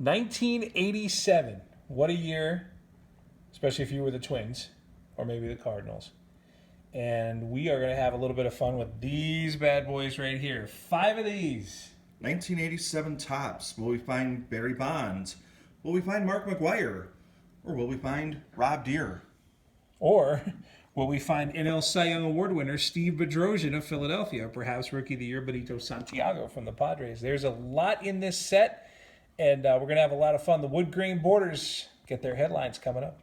1987. What a year, especially if you were the Twins or maybe the Cardinals. And we are going to have a little bit of fun with these bad boys right here. 5 of these. 1987 tops. Will we find Barry Bonds? Will we find Mark McGwire? Or will we find Rob Deere? Or will we find NL Cy Young Award winner Steve Bedrosian of Philadelphia? Perhaps Rookie of the Year Benito Santiago from the Padres. There's a lot in this set, and we're going to have a lot of fun. The Wood Grain Borders get their headlines coming up.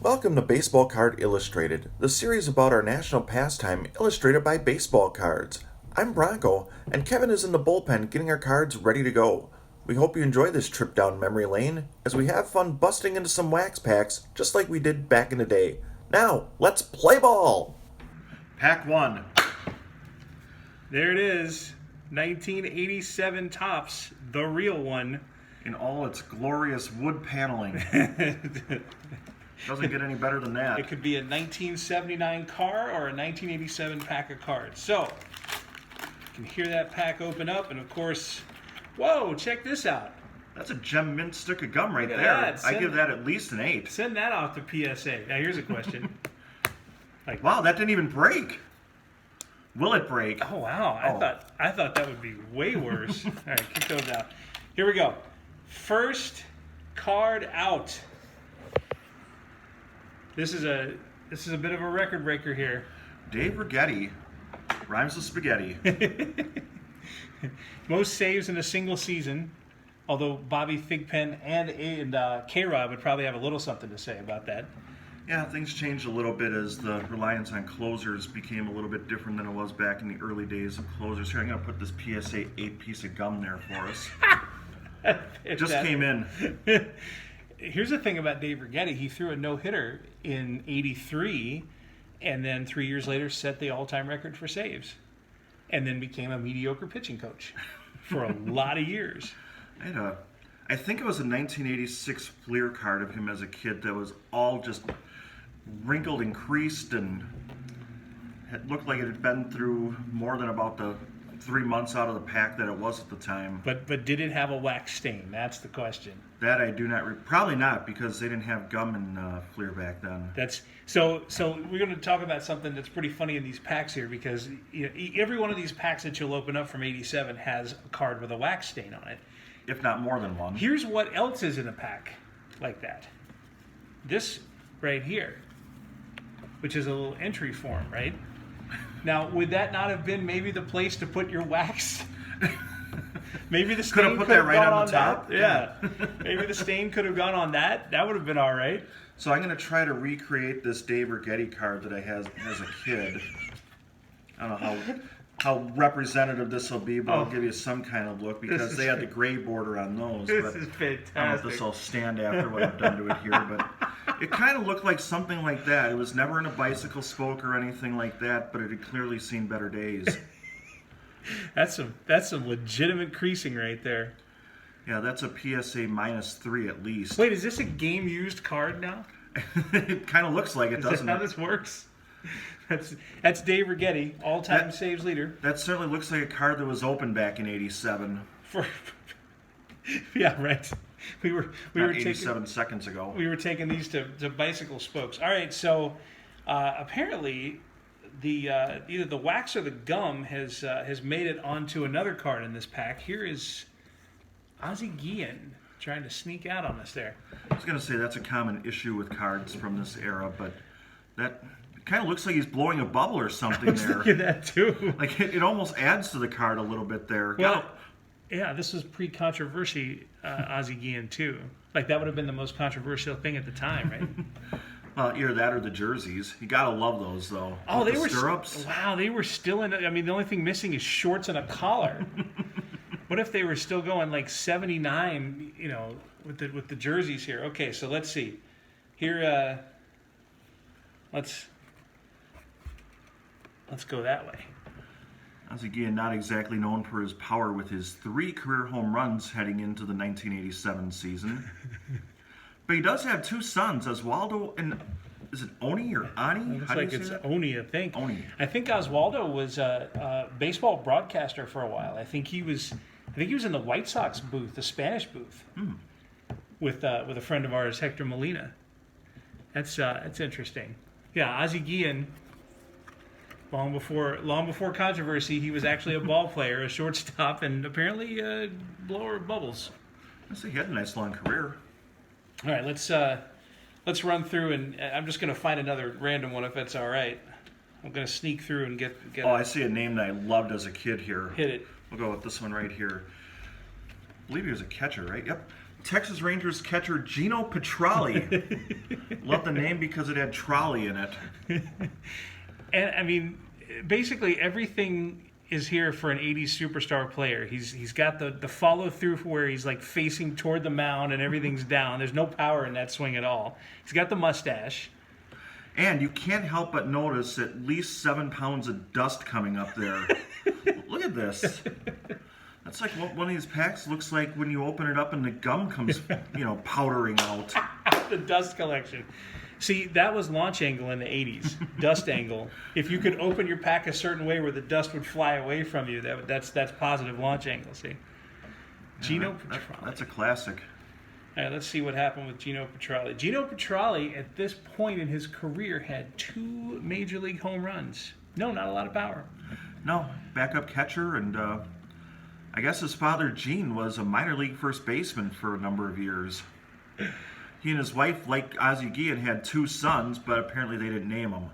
Welcome to Baseball Card Illustrated, the series about our national pastime illustrated by baseball cards. I'm Bronko, and Kevin is in the bullpen getting our cards ready to go. We hope you enjoy this trip down memory lane as we have fun busting into some wax packs just like we did back in the day. Now, let's play ball! Pack 1. There it is, 1987 Topps, the real one. In all its glorious wood paneling. Doesn't get any better than that. It could be a 1979 car or a 1987 pack of cards. So, you can hear that pack open up, and of course, whoa, check this out. That's a gem mint stick of gum right there. That. I give that at least an 8. Send that off to PSA. Now, here's a question. Wow, that didn't even break. Will it break? Oh, wow. I thought that would be way worse. All right, kick those out. Here we go. First card out. This is a bit of a record breaker here. Dave Righetti. Rhymes with spaghetti. Most saves in a single season, although Bobby Thigpen and K-Rod would probably have a little something to say about that. Yeah, things changed a little bit as the reliance on closers became a little bit different than it was back in the early days of closers. Here, I'm going to put this PSA 8 piece of gum there for us. Just came in. Here's the thing about Dave Righetti. He threw a no-hitter in '83, and then 3 years later set the all-time record for saves, and then became a mediocre pitching coach for a lot of years. I think it was a 1986 Fleer card of him as a kid that was all just wrinkled and creased, and it looked like it had been through more than about the 3 months out of the pack that it was at the time. But did it have a wax stain? That's the question. That I do not. Probably not, because they didn't have gum in Fleer back then. So we're going to talk about something that's pretty funny in these packs here, because every one of these packs that you'll open up from '87 has a card with a wax stain on it. If not more than one. Here's what else is in a pack like that. This right here, which is a little entry form, right? Now, would that not have been maybe the place to put your wax? Maybe the stain could have put that right on the top. That. Yeah. Maybe the stain could have gone on that. That would have been all right. So I'm going to try to recreate this Dave Righetti card that I had as a kid. I don't know how representative this will be, but I'll give you some kind of look, because they had the gray border on those. This is fantastic. I don't know if this will stand after what I've done to it here, but it kind of looked like something like that. It was never in a bicycle spoke or anything like that, but it had clearly seen better days. That's some legitimate creasing right there. Yeah, that's a PSA -3 at least. Wait, is this a game used card now? It kind of looks like it, doesn't it? Is that how this works? That's Dave Righetti, all-time saves leader. That certainly looks like a card that was open back in '87. Yeah, right. We were 87 seconds ago. We were taking these to bicycle spokes. All right, so apparently either the wax or the gum has made it onto another card in this pack. Here is Ozzie Guillen trying to sneak out on us there. I was going to say that's a common issue with cards from this era, but that kind of looks like he's blowing a bubble or something there. I was thinking that too. Like it almost adds to the card a little bit there. Well, yeah, this was pre-controversy Ozzie Guillen too. Like that would have been the most controversial thing at the time, right? Either that or the jerseys. You gotta love those though. Oh, they were stirrups. Wow, they were still in. I mean, the only thing missing is shorts and a collar. What if they were still going like 79? You know, with the jerseys here. Okay, so let's see. Here, let's go that way. Ozzie Guillen, not exactly known for his power with his 3 career home runs heading into the 1987 season. But he does have 2 sons, Oswaldo and, is it Oni or Ani? It looks like it's Oni, I think. Oni. I think Oswaldo was a baseball broadcaster for a while. I think he was in the White Sox booth, the Spanish booth. with a friend of ours, Hector Molina. That's interesting. Yeah, Ozzie Guillen. Long before controversy, he was actually a ball player, a shortstop, and apparently a blower of bubbles. I say he had a nice long career. All right, let's run through, and I'm just going to find another random one if that's all right. I'm going to sneak through and get. Oh, I see a name that I loved as a kid here. Hit it. We'll go with this one right here. I believe he was a catcher, right? Yep. Texas Rangers catcher Gino Petralli. Love the name because it had trolley in it. And I mean, basically everything is here for an 80s superstar player. He's got the follow through where he's like facing toward the mound and everything's down. There's no power in that swing at all. He's got the mustache. And you can't help but notice at least 7 pounds of dust coming up there. Look at this. That's like what one of these packs looks like when you open it up and the gum comes, powdering out. The dust collection. See, that was launch angle in the 80s. Dust angle. If you could open your pack a certain way where the dust would fly away from you, that's positive launch angle, see? Gino Petralli. That's a classic. All right, let's see what happened with Gino Petralli. Gino Petralli, at this point in his career, had 2 major league home runs. No, not a lot of power. No, backup catcher, and I guess his father, Gene, was a minor league first baseman for a number of years. He and his wife, like Ozzie Guillen, had 2 sons, but apparently they didn't name them.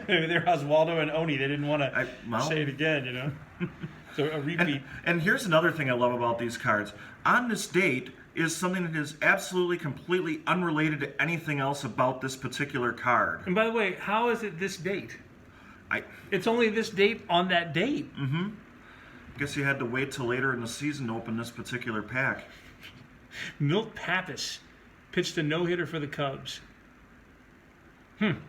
Maybe they're Oswaldo and Oni. They didn't want to say it again, So a repeat. And here's another thing I love about these cards. On this date is something that is absolutely, completely unrelated to anything else about this particular card. And by the way, how is it this date? I It's only this date on that date. Mm-hmm. Guess you had to wait till later in the season to open this particular pack. Milt Pappas pitched a no-hitter for the Cubs. Didn't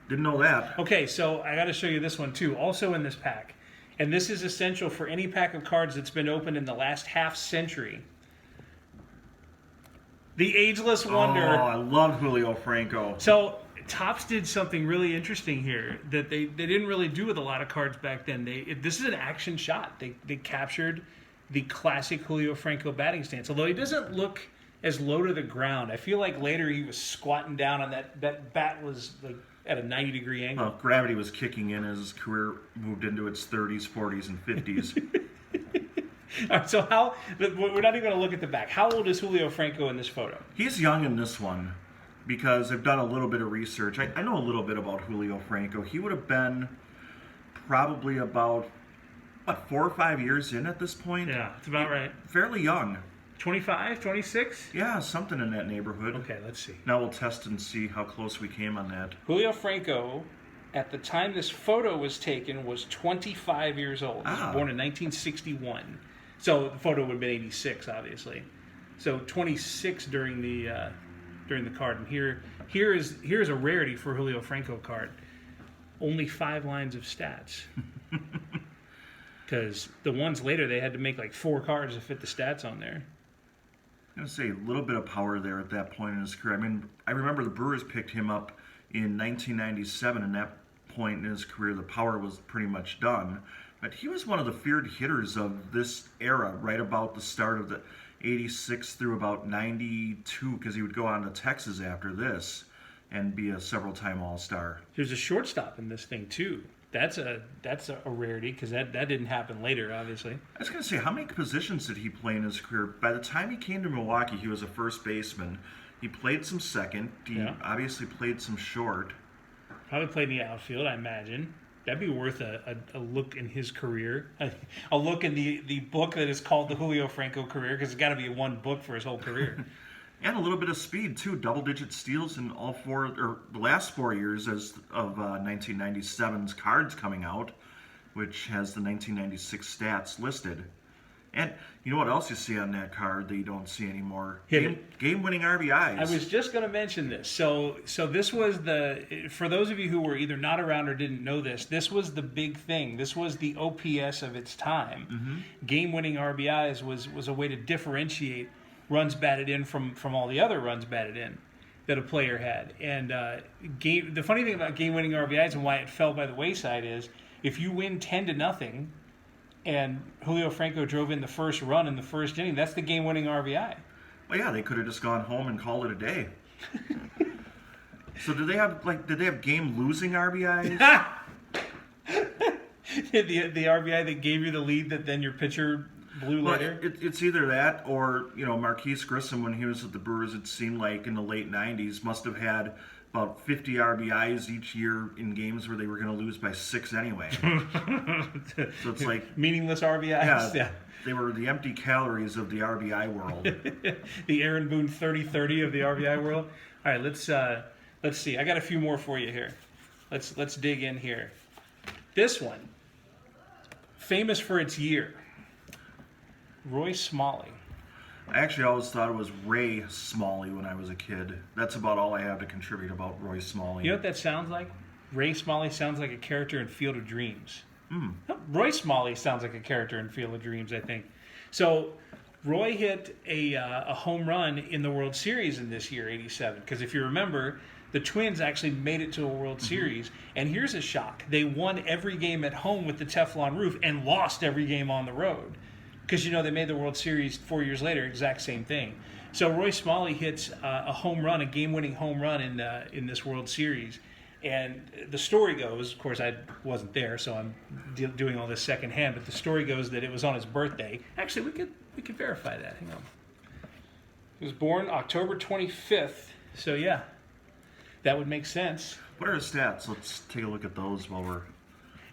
know that. Okay, so I got to show you this one too, also in this pack. And this is essential for any pack of cards that's been opened in the last half century. The Ageless Wonder. Oh, I love Julio Franco. So Topps did something really interesting here that they didn't really do with a lot of cards back then. This is an action shot. They captured the classic Julio Franco batting stance. Although he doesn't look as low to the ground. I feel like later he was squatting down and that bat was like at a 90-degree angle. Well, gravity was kicking in as his career moved into its 30s, 40s, and 50s. All right, so we're not even going to look at the back. How old is Julio Franco in this photo? He's young in this one because I've done a little bit of research. I know a little bit about Julio Franco. He would have been probably about, 4 or 5 years in at this point? Yeah, that's about right. Fairly young. 25, 26? Yeah, something in that neighborhood. Okay, let's see. Now we'll test and see how close we came on that. Julio Franco, at the time this photo was taken, was 25 years old. He was born in 1961. So the photo would have been 86, obviously. So 26 during the card. And here's a rarity for Julio Franco card. Only 5 lines of stats. Because the ones later, they had to make like 4 cards to fit the stats on there. I'm going to say a little bit of power there at that point in his career. I mean, I remember the Brewers picked him up in 1997, and at that point in his career, the power was pretty much done. But he was one of the feared hitters of this era, right about the start of the 86 through about 92, because he would go on to Texas after this and be a several-time All-Star. There's a shortstop in this thing, too. That's a rarity, because that didn't happen later, obviously. I was going to say, how many positions did he play in his career? By the time he came to Milwaukee, he was a first baseman. He played some second. He obviously played some short. Probably played in the outfield, I imagine. That'd be worth a look in his career. A look in the book that is called the Julio Franco career, because it's got to be one book for his whole career. And a little bit of speed, too. Double-digit steals in the last 4 years of 1997's cards coming out, which has the 1996 stats listed. And you know what else you see on that card that you don't see anymore? Game-winning RBIs. I was just going to mention this. So this was for those of you who were either not around or didn't know this was the big thing. This was the OPS of its time. Mm-hmm. Game-winning RBIs was a way to differentiate runs batted in from all the other runs batted in that a player had. And the funny thing about game-winning RBIs and why it fell by the wayside is if you win 10-0 and Julio Franco drove in the first run in the first inning, that's the game-winning RBI. Well, yeah, they could have just gone home and called it a day. So did they have game losing RBIs? the RBI that gave you the lead that then your pitcher blew Well, later. it's either that or, Marquise Grissom, when he was at the Brewers, it seemed like in the late 90s, must have had about 50 RBIs each year in games where they were going to lose by 6 anyway. So it's like Meaningless RBIs. Yeah, they were the empty calories of the RBI world. The Aaron Boone 30-30 of the RBI world. All right, let's see. I got a few more for you here. Let's dig in here. This one, famous for its year. Roy Smalley. I actually always thought it was Ray Smalley when I was a kid. That's about all I have to contribute about Roy Smalley. You know what that sounds like? Ray Smalley sounds like a character in Field of Dreams. Hmm. Roy Smalley sounds like a character in Field of Dreams, I think. So Roy hit a home run in the World Series in this year, '87. Because if you remember, the Twins actually made it to a World Series. And here's a shock. They won every game at home with the Teflon roof and lost every game on the road. Because, they made the World Series 4 years later, exact same thing. So Roy Smalley hits a home run, a game-winning home run in this World Series. And the story goes, of course, I wasn't there, so I'm doing all this secondhand, but the story goes that it was on his birthday. Actually, we could verify that. Hang on. He was born October 25th, so yeah, that would make sense. What are his stats? Let's take a look at those while we're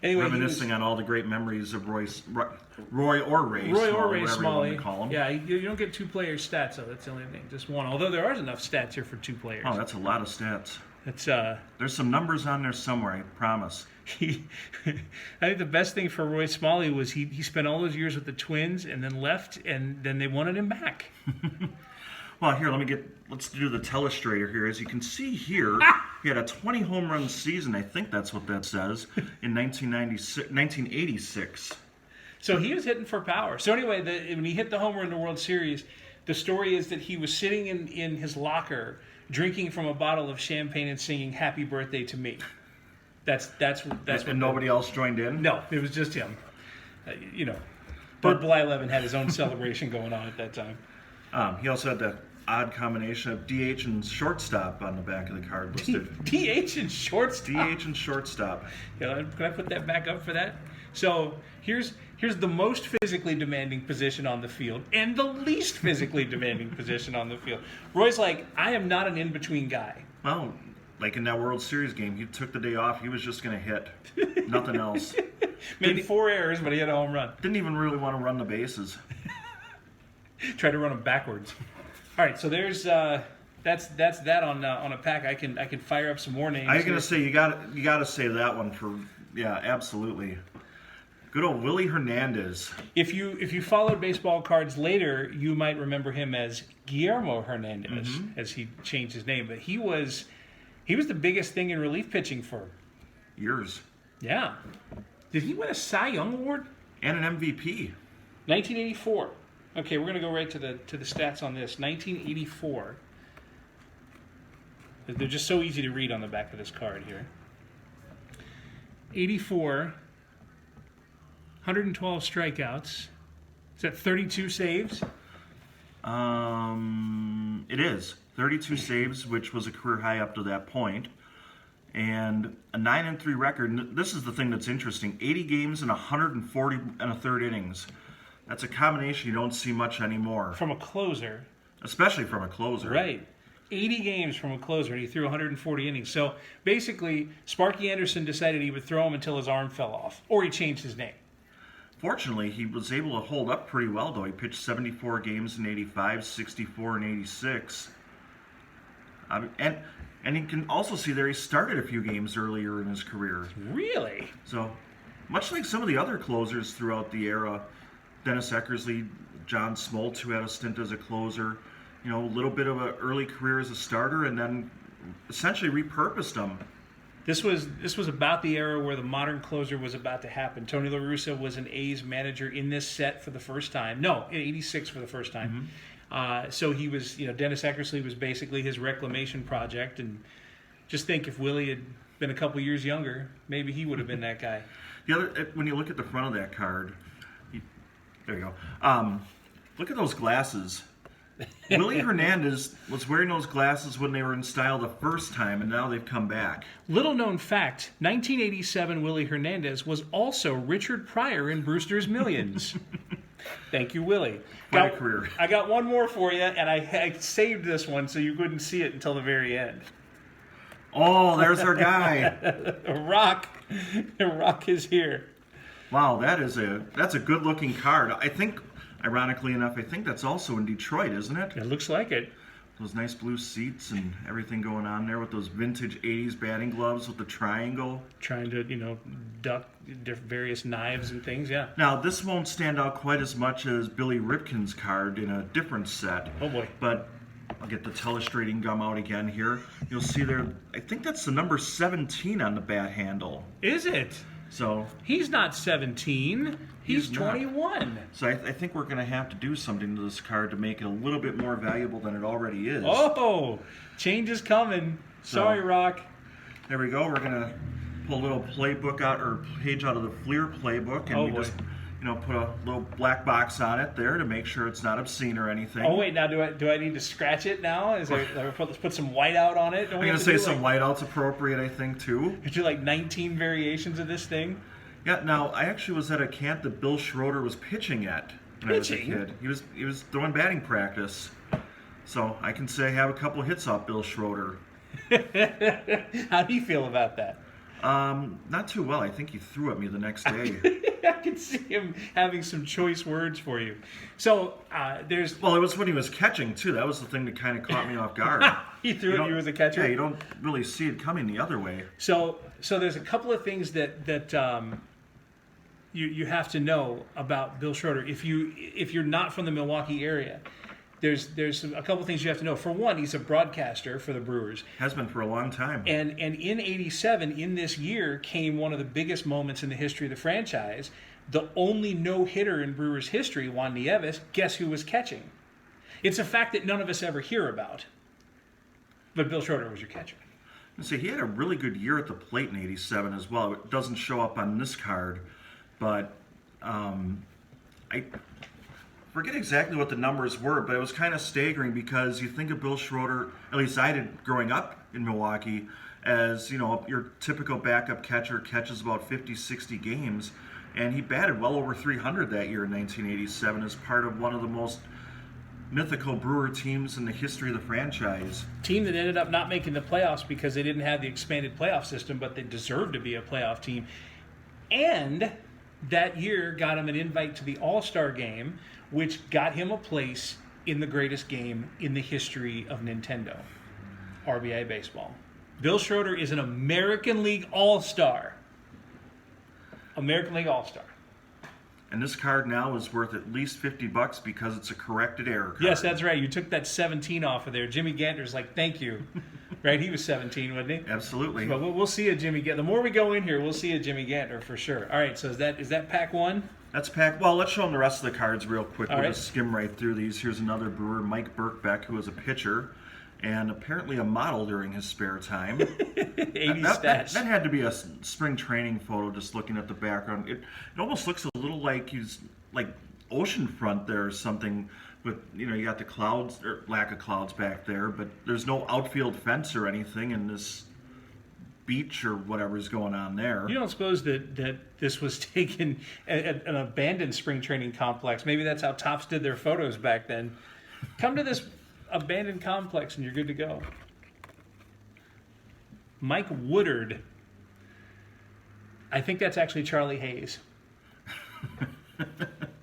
Anyway, reminiscing on all the great memories of Roy or Ray. Roy Smalley, or Ray whatever Smalley. You want to call him. Yeah, you don't get 2 players' stats, though. That's the only thing. Just one. Although there are enough stats here for 2 players. Oh, that's a lot of stats. It's There's some numbers on there somewhere, I promise. I think the best thing for Roy Smalley was he spent all those years with the Twins and then left, and then they wanted him back. Well, here, let's do the telestrator here. As you can see here, he had a 20 home run season, I think that's what that says, in 1986. So he was hitting for power. So anyway, when he hit the homer in the World Series, the story is that he was sitting in his locker drinking from a bottle of champagne and singing "Happy Birthday to Me." That's what. And nobody else joined in? No, it was just him. Bert Blyleven had his own celebration going on at that time. He also had the odd combination of DH and shortstop on the back of the card listed. DH and shortstop. DH and shortstop. Can I put that back up for that? So here's the most physically demanding position on the field and the least physically demanding position on the field. Roy's like, I am not an in-between guy. Well, like in that World Series game, he took the day off. He was just going to hit. Nothing else. Made 4 errors, but he had a home run. Didn't even really want to run the bases. Tried to run them backwards. All right, so there's that's that on a pack. I can fire up some more names. I was going to say you got to say that one for absolutely. Good old Willie Hernandez. If you followed baseball cards later, you might remember him as Guillermo Hernandez, as he changed his name. But he was the biggest thing in relief pitching for years. Yeah. Did he win a Cy Young Award? And an MVP. 1984. Okay, we're going to go right to the stats on this. 1984. They're just so easy to read on the back of this card here. 84. 112 strikeouts. Is that 32 saves? It is 32 saves, which was a career high up to that point, and a 9-3 record. And this is the thing that's interesting: 80 games and 140 and a third innings. That's a combination you don't see much anymore, From a closer. especially from a closer. Right. 80 games from a closer, and he threw 140 innings. So basically, Sparky Anderson decided he would throw him until his arm fell off, or he changed his name. Fortunately, he was able to hold up pretty well, though. He pitched 74 games in 85, 64 in 86. And you can also see there he started a few games earlier in his career. Really? So, much like some of the other closers throughout the era, Dennis Eckersley, John Smoltz, who had a stint as a closer, a little bit of an early career as a starter, and then essentially repurposed him. This was about the era where the modern closer was about to happen. Tony La Russa was an A's manager in this set for the first time. No, in 86 for the first time. So he was, Dennis Eckersley was basically his reclamation project. And just think, if Willie had been a couple years younger, maybe he would have been that guy. When you look at the front of that card, there you go. Look at those glasses. Willie Hernandez was wearing those glasses when they were in style the first time, and now they've come back. Little known fact, 1987 Willie Hernandez was also Richard Pryor in Brewster's Millions. Thank you, Willie. Quite a career. I got one more for you, and I saved this one so you couldn't see it until the very end. Oh, there's our guy. Rock is here. Wow, that's a good-looking card. I think, ironically enough, I think that's also in Detroit, isn't it? It looks like it. Those nice blue seats and everything going on there with those vintage 80s batting gloves with the triangle. Trying to, duck various knives and things, yeah. Now, this won't stand out quite as much as Billy Ripken's card in a different set. Oh, boy. But I'll get the telestrating gum out again here. You'll see there, I think that's the number 17 on the bat handle. Is it? So He's not 17. He's He's not. 21. So I think we're going to have to do something to this card to make it a little bit more valuable than it already is. Oh, change is coming. Sorry, Rock. There we go. We're going to pull a little playbook out, or page out of the Fleer playbook, and Oh, we boy. just, put a little black box on it there to make sure it's not obscene or anything. Oh, wait, now do I need to scratch it now? Let's put some white out on it? I'm going to say some whiteout's appropriate, I think, too. Do like 19 variations of this thing? Yeah, now, I actually was at a camp that Bill Schroeder was pitching at when I was a Pitching? kid. He was throwing batting practice. So I can say I have a couple of hits off Bill Schroeder. How do you feel about that? Not too well. I think he threw at me the next day. I can see him having some choice words for you. So there's... Well, it was when he was catching, too. That was the thing that kind of caught me off guard. He threw at you as a catcher? Yeah, you don't really see it coming the other way. So there's a couple of things that you have to know about Bill Schroeder. If you're not from the Milwaukee area, there's a couple of things you have to know. For one, he's a broadcaster for the Brewers. Has been for a long time. And in 87, in this year, came one of the biggest moments in the history of the franchise. The only no-hitter in Brewers history, Juan Nieves, guess who was catching? It's a fact that none of us ever hear about. But Bill Schroeder was your catcher. Let's see, he had a really good year at the plate in 87 as well. It doesn't show up on this card, but I forget exactly what the numbers were, but it was kind of staggering because you think of Bill Schroeder, at least I did growing up in Milwaukee, as, your typical backup catcher catches about 50, 60 games, and he batted well over 300 that year in 1987 as part of one of the most mythical Brewer teams in the history of the franchise. Team that ended up not making the playoffs because they didn't have the expanded playoff system, but they deserved to be a playoff team. And that year got him an invite to the All-Star game, which got him a place in the greatest game in the history of Nintendo, RBI baseball. Bill Schroeder is an American League All-Star. American League All-Star. And this card now is worth at least $50 because it's a corrected error card. Yes, that's right. You took that 17 off of there. Jimmy Ganter's like, thank you. Right? He was 17, wasn't he? Absolutely. But we'll see a Jimmy Ganter. The more we go in here, we'll see a Jimmy Ganter for sure. All right, so is that pack one? That's packed. Well, let's show them the rest of the cards real quick. All We'll right. just skim right through these. Here's another Brewer, Mike Birkbeck, who was a pitcher and apparently a model during his spare time. 80 that stats. had to be a spring training photo, just looking at the background. It almost looks a little like he's like oceanfront there or something. With, you got the clouds, or lack of clouds back there, but there's no outfield fence or anything in this beach or whatever's going on there. You don't suppose that this was taken at an abandoned spring training complex? Maybe that's how Topps did their photos back then. Come to this abandoned complex and you're good to go. Mike Woodard. I think that's actually Charlie Hayes.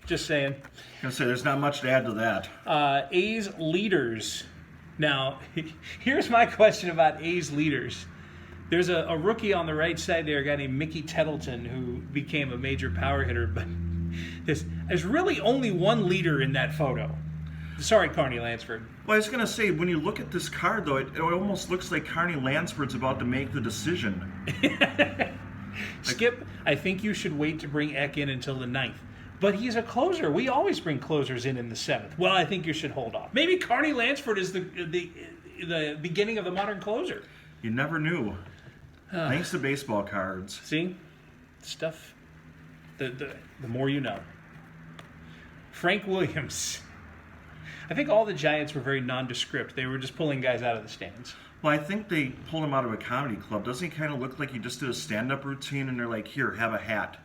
Just saying. I'm going to say, there's not much to add to that. A's leaders. Now, here's my question about A's leaders. There's a rookie on the right side there, a guy named Mickey Tettleton, who became a major power hitter, but there's really only one leader in that photo. Sorry, Carney Lansford. Well, I was going to say, when you look at this card, though, it almost looks like Carney Lansford's about to make the decision. Skip, I think you should wait to bring Eck in until the 9th. But he's a closer. We always bring closers in the 7th. Well, I think you should hold off. Maybe Carney Lansford is the beginning of the modern closer. You never knew. Thanks to baseball cards. See? Stuff. The more you know. Frank Williams. I think all the Giants were very nondescript. They were just pulling guys out of the stands. Well, I think they pulled him out of a comedy club. Doesn't he kind of look like he just did a stand-up routine and they're like, here, have a hat.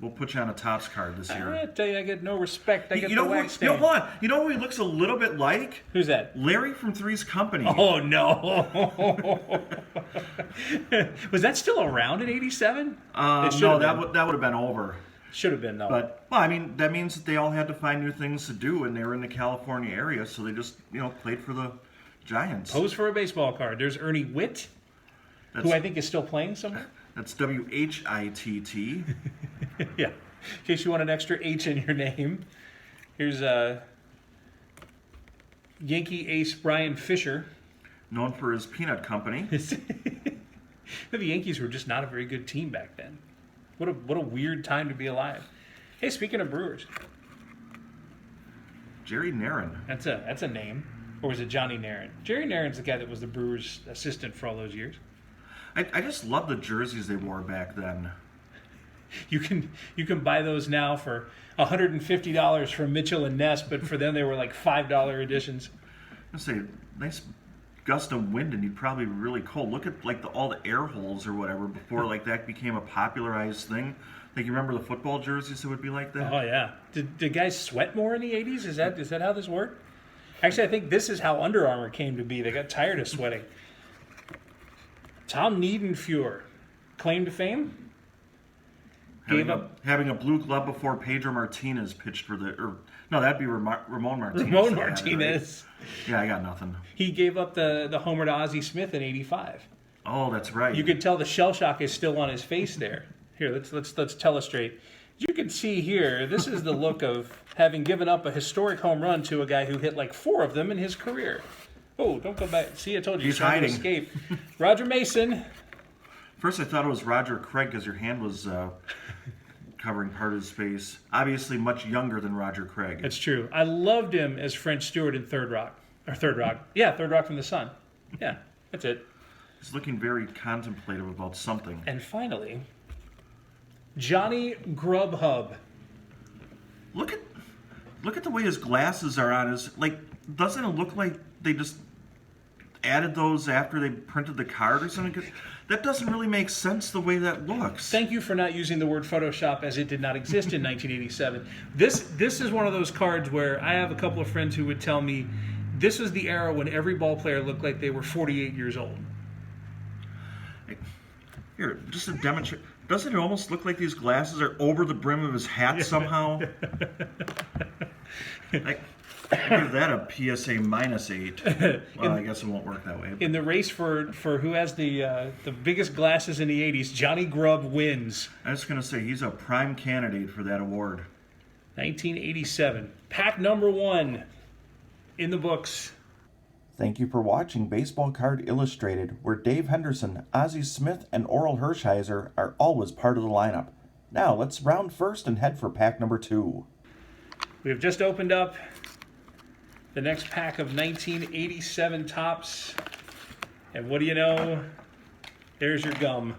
We'll put you on a Topps card this year. I tell you, I get no respect. I get You the know wax who, you know stain. what? You know who he looks a little bit like? Who's that? Larry from Three's Company. Oh, no. Was that still around in 87? No, that would have been over. Should have been, though. But, well, I mean, that means that they all had to find new things to do, and they were in the California area, so they just, played for the Giants. Pose for a baseball card. There's Ernie Witt, who I think is still playing somewhere. That's WHITT. Yeah. In case you want an extra H in your name. Here's Yankee ace Brian Fisher. Known for his peanut company. The Yankees were just not a very good team back then. What a weird time to be alive. Hey, speaking of Brewers. Jerry Narron. That's a name. Or was it Johnny Narron? Jerry Narron's the guy that was the Brewers' assistant for all those years. I just love the jerseys they wore back then. You can buy those now for $150 from Mitchell and Ness, but for them they were like $5 editions. I'd say nice gust of wind and you'd probably be really cold. Look at like all the air holes or whatever before like that became a popularized thing. Like you remember the football jerseys that would be like that? Oh yeah. Did guys sweat more in the 80s? Is that how this worked? Actually, I think this is how Under Armour came to be. They got tired of sweating. Tom Niedenfuhr, claim to fame? Having a blue glove before Pedro Martinez pitched for that'd be Ramon Martinez. Ramon Martinez. Right? Yeah, I got nothing. He gave up the homer to Ozzie Smith in '85. Oh, that's right. You could tell the shell shock is still on his face there. Here, let's telestrate. You can see here, this is the look of having given up a historic home run to a guy who hit like 4 of them in his career. Oh, don't go back. See, I told you. He's trying to hiding. escape. Roger Mason. First, I thought it was Roger Craig because your hand was covering part of his face. Obviously, much younger than Roger Craig. That's true. I loved him as French Stewart in Third Rock. Yeah, Third Rock from the Sun. Yeah, that's it. He's looking very contemplative about something. And finally, Johnny Grubhub. Look at the way his glasses are on. Doesn't it look like they just added those after they printed the card or something? 'Cause that doesn't really make sense the way that looks. Thank you for not using the word Photoshop, as it did not exist in 1987. This is one of those cards where I have a couple of friends who would tell me this was the era when every ball player looked like they were 48 years old. Here, just to demonstrate. Doesn't it almost look like these glasses are over the brim of his hat somehow? I give that a PSA -8. Well, I guess it won't work that way. In the race for who has the biggest glasses in the 80s, Johnny Grubb wins. I was going to say, he's a prime candidate for that award. 1987. Pack number 1 in the books. Thank you for watching Baseball Card Illustrated, where Dave Henderson, Ozzie Smith, and Oral Hershiser are always part of the lineup. Now let's round first and head for pack number 2. We have just opened up the next pack of 1987 Topps. And what do you know? There's your gum.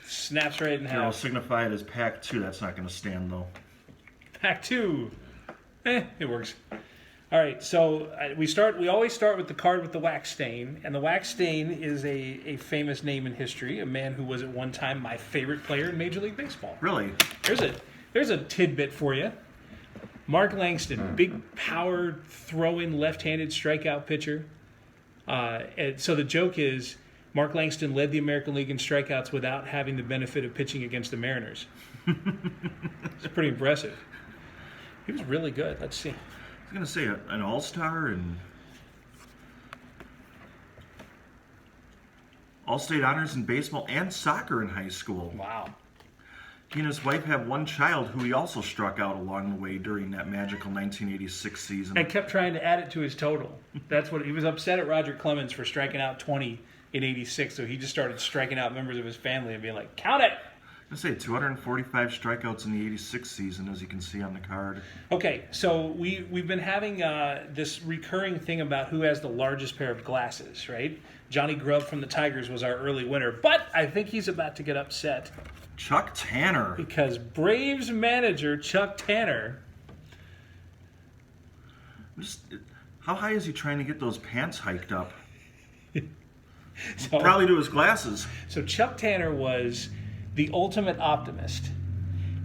Snaps right in Here, I'll half. signify it as pack 2. That's not going to stand, though. Pack 2. It works. All right, so we always start with the card with the wax stain, and the wax stain is a famous name in history, a man who was at one time my favorite player in Major League Baseball. Really? There's a tidbit for you. Mark Langston, big power throw-in left-handed strikeout pitcher. And so the joke is Mark Langston led the American League in strikeouts without having the benefit of pitching against the Mariners. It's pretty impressive. He was really good. Let's see. I was going to say an all-star and all-state honors in baseball and soccer in high school. Wow. He and his wife have one child who he also struck out along the way during that magical 1986 season. And kept trying to add it to his total. That's what he was upset at Roger Clemens for striking out 20 in 86, so he just started striking out members of his family and being like, count it! I say 245 strikeouts in the 86 season, as you can see on the card. Okay, so we've been having this recurring thing about who has the largest pair of glasses, right? Johnny Grubb from the Tigers was our early winner, but I think he's about to get upset Chuck Tanner. because Braves manager Chuck Tanner How high is he trying to get those pants hiked up? So, Probably to his glasses. so Chuck Tanner was the ultimate optimist.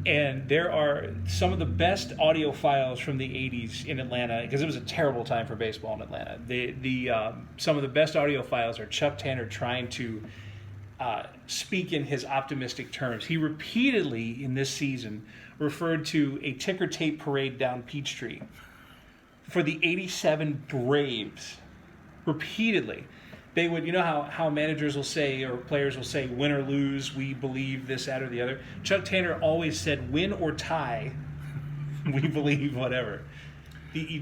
And there are some of the best audio files from the 80s in Atlanta, because it was a terrible time for baseball in Atlanta. Some of the best audio files are Chuck Tanner trying to speak in his optimistic terms. He repeatedly in this season referred to a ticker tape parade down Peachtree for the 87 Braves. Repeatedly. They would, you know how managers will say, or players will say, win or lose, we believe this, that, or the other. Chuck Tanner always said, win or tie, we believe whatever.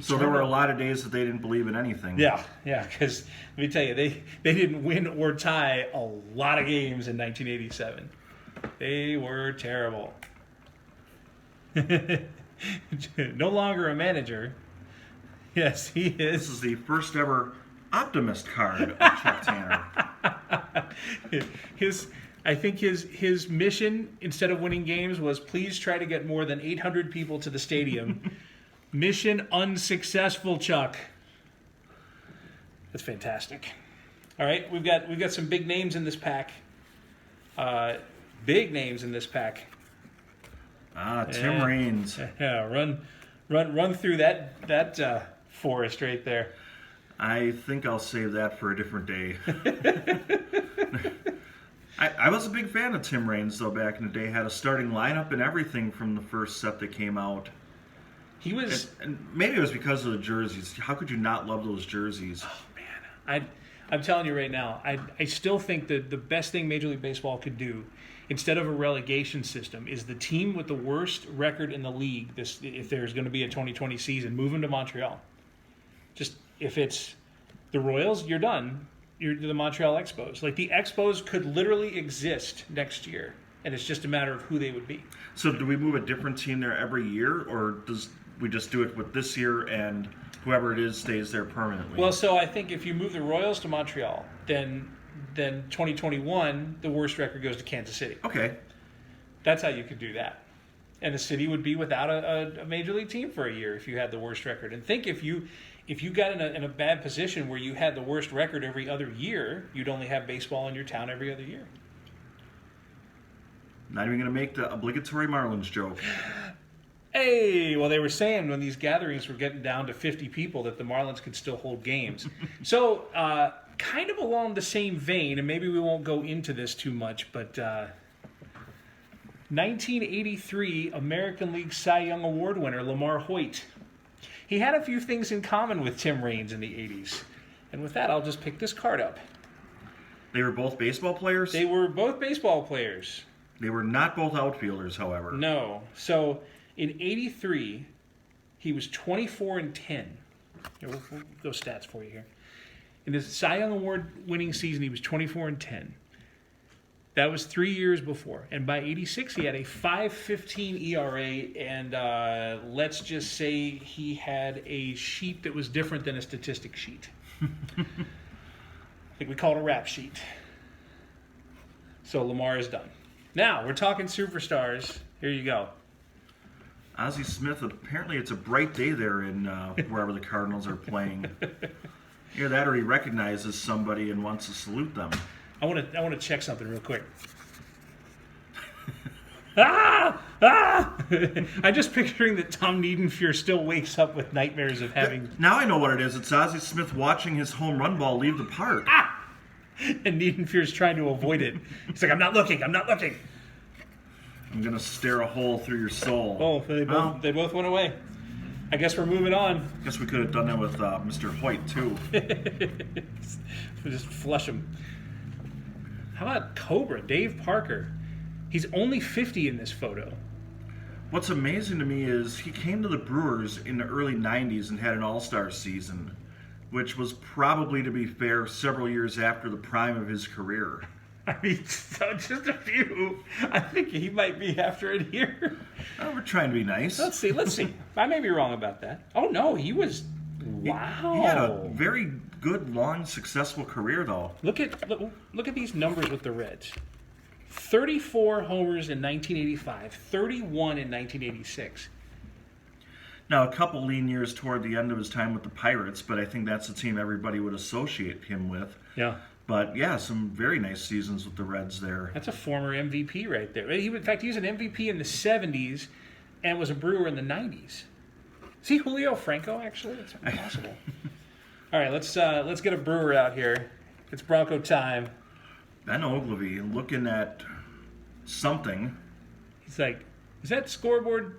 So there were a lot of days that they didn't believe in anything. Yeah, because let me tell you, they didn't win or tie a lot of games in 1987. They were terrible. No longer a manager. Yes, he is. This is the first ever optimist card of Chuck Tanner. I think his mission, instead of winning games, was please try to get more than 800 people to the stadium. Mission unsuccessful, Chuck. That's fantastic. All right, we've got some big names in this pack. Big names in this pack. Tim Raines. Yeah, run through that forest right there. I think I'll save that for a different day. I was a big fan of Tim Raines, though, back in the day. Had a starting lineup and everything from the first set that came out. He was... And maybe it was because of the jerseys. How could you not love those jerseys? Oh, man. I'm telling you right now, I still think that the best thing Major League Baseball could do, instead of a relegation system, is the team with the worst record in the league, if there's going to be a 2020 season, move them to Montreal. Just... If it's the Royals, you're done. You're the Montreal Expos. Like, the Expos could literally exist next year, and it's just a matter of who they would be. So do we move a different team there every year, or does we just do it with this year and whoever it is stays there permanently? Well, so I think if you move the Royals to Montreal, then 2021, the worst record goes to Kansas City. Okay. That's how you could do that. And the city would be without a major league team for a year if you had the worst record. And think if you got in a bad position where you had the worst record every other year, you'd only have baseball in your town every other year. Not even going to make the obligatory Marlins joke. Hey, well, they were saying when these gatherings were getting down to 50 people that the Marlins could still hold games. So, kind of along the same vein, and maybe we won't go into this too much, but 1983 American League Cy Young Award winner Lamar Hoyt. He had a few things in common with Tim Raines in the 80s. And with that, I'll just pick this card up. They were both baseball players? They were both baseball players. They were not both outfielders, however. No. So, in 83, he was 24-10. Here, we'll go stats for you here. In his Cy Young Award winning season, he was 24-10. That was 3 years before. And by 86, he had a 5.15 ERA, and let's just say he had a sheet that was different than a statistic sheet. I think we call it a rap sheet. So Lamar is done. Now, we're talking superstars. Here you go. Ozzie Smith, apparently it's a bright day there in wherever the Cardinals are playing. Either that or he recognizes somebody and wants to salute them. I want to check something real quick. I'm just picturing that Tom Niedenfuhr still wakes up with nightmares of having... Now I know what it is. It's Ozzie Smith watching his home run ball leave the park. And Niedenfuhr's trying to avoid it. He's like, I'm not looking. I'm going to stare a hole through your soul. Oh, they both went away. I guess we're moving on. Guess we could have done that with Mr. Hoyt, too. Just flush him. How about Cobra, Dave Parker? He's only 50 in this photo. What's amazing to me is he came to the Brewers in the early 90s and had an all-star season, which was probably, to be fair, several years after the prime of his career. I mean, so just a few. I think he might be after it here. Oh, we're trying to be nice. Let's see. I may be wrong about that. Oh, no, he was... Wow. He had a very good, long, successful career, though. Look at these numbers with the Reds. 34 homers in 1985, 31 in 1986. Now, a couple lean years toward the end of his time with the Pirates, but I think that's the team everybody would associate him with. Yeah. But yeah, some very nice seasons with the Reds there. That's a former MVP right there. In fact, he was an MVP in the 70s and was a Brewer in the 90s. Is he Julio Franco, actually? That's impossible. All right, let's get a Brewer out here. It's Bronco time. Ben Ogilvy looking at something. He's like, is that scoreboard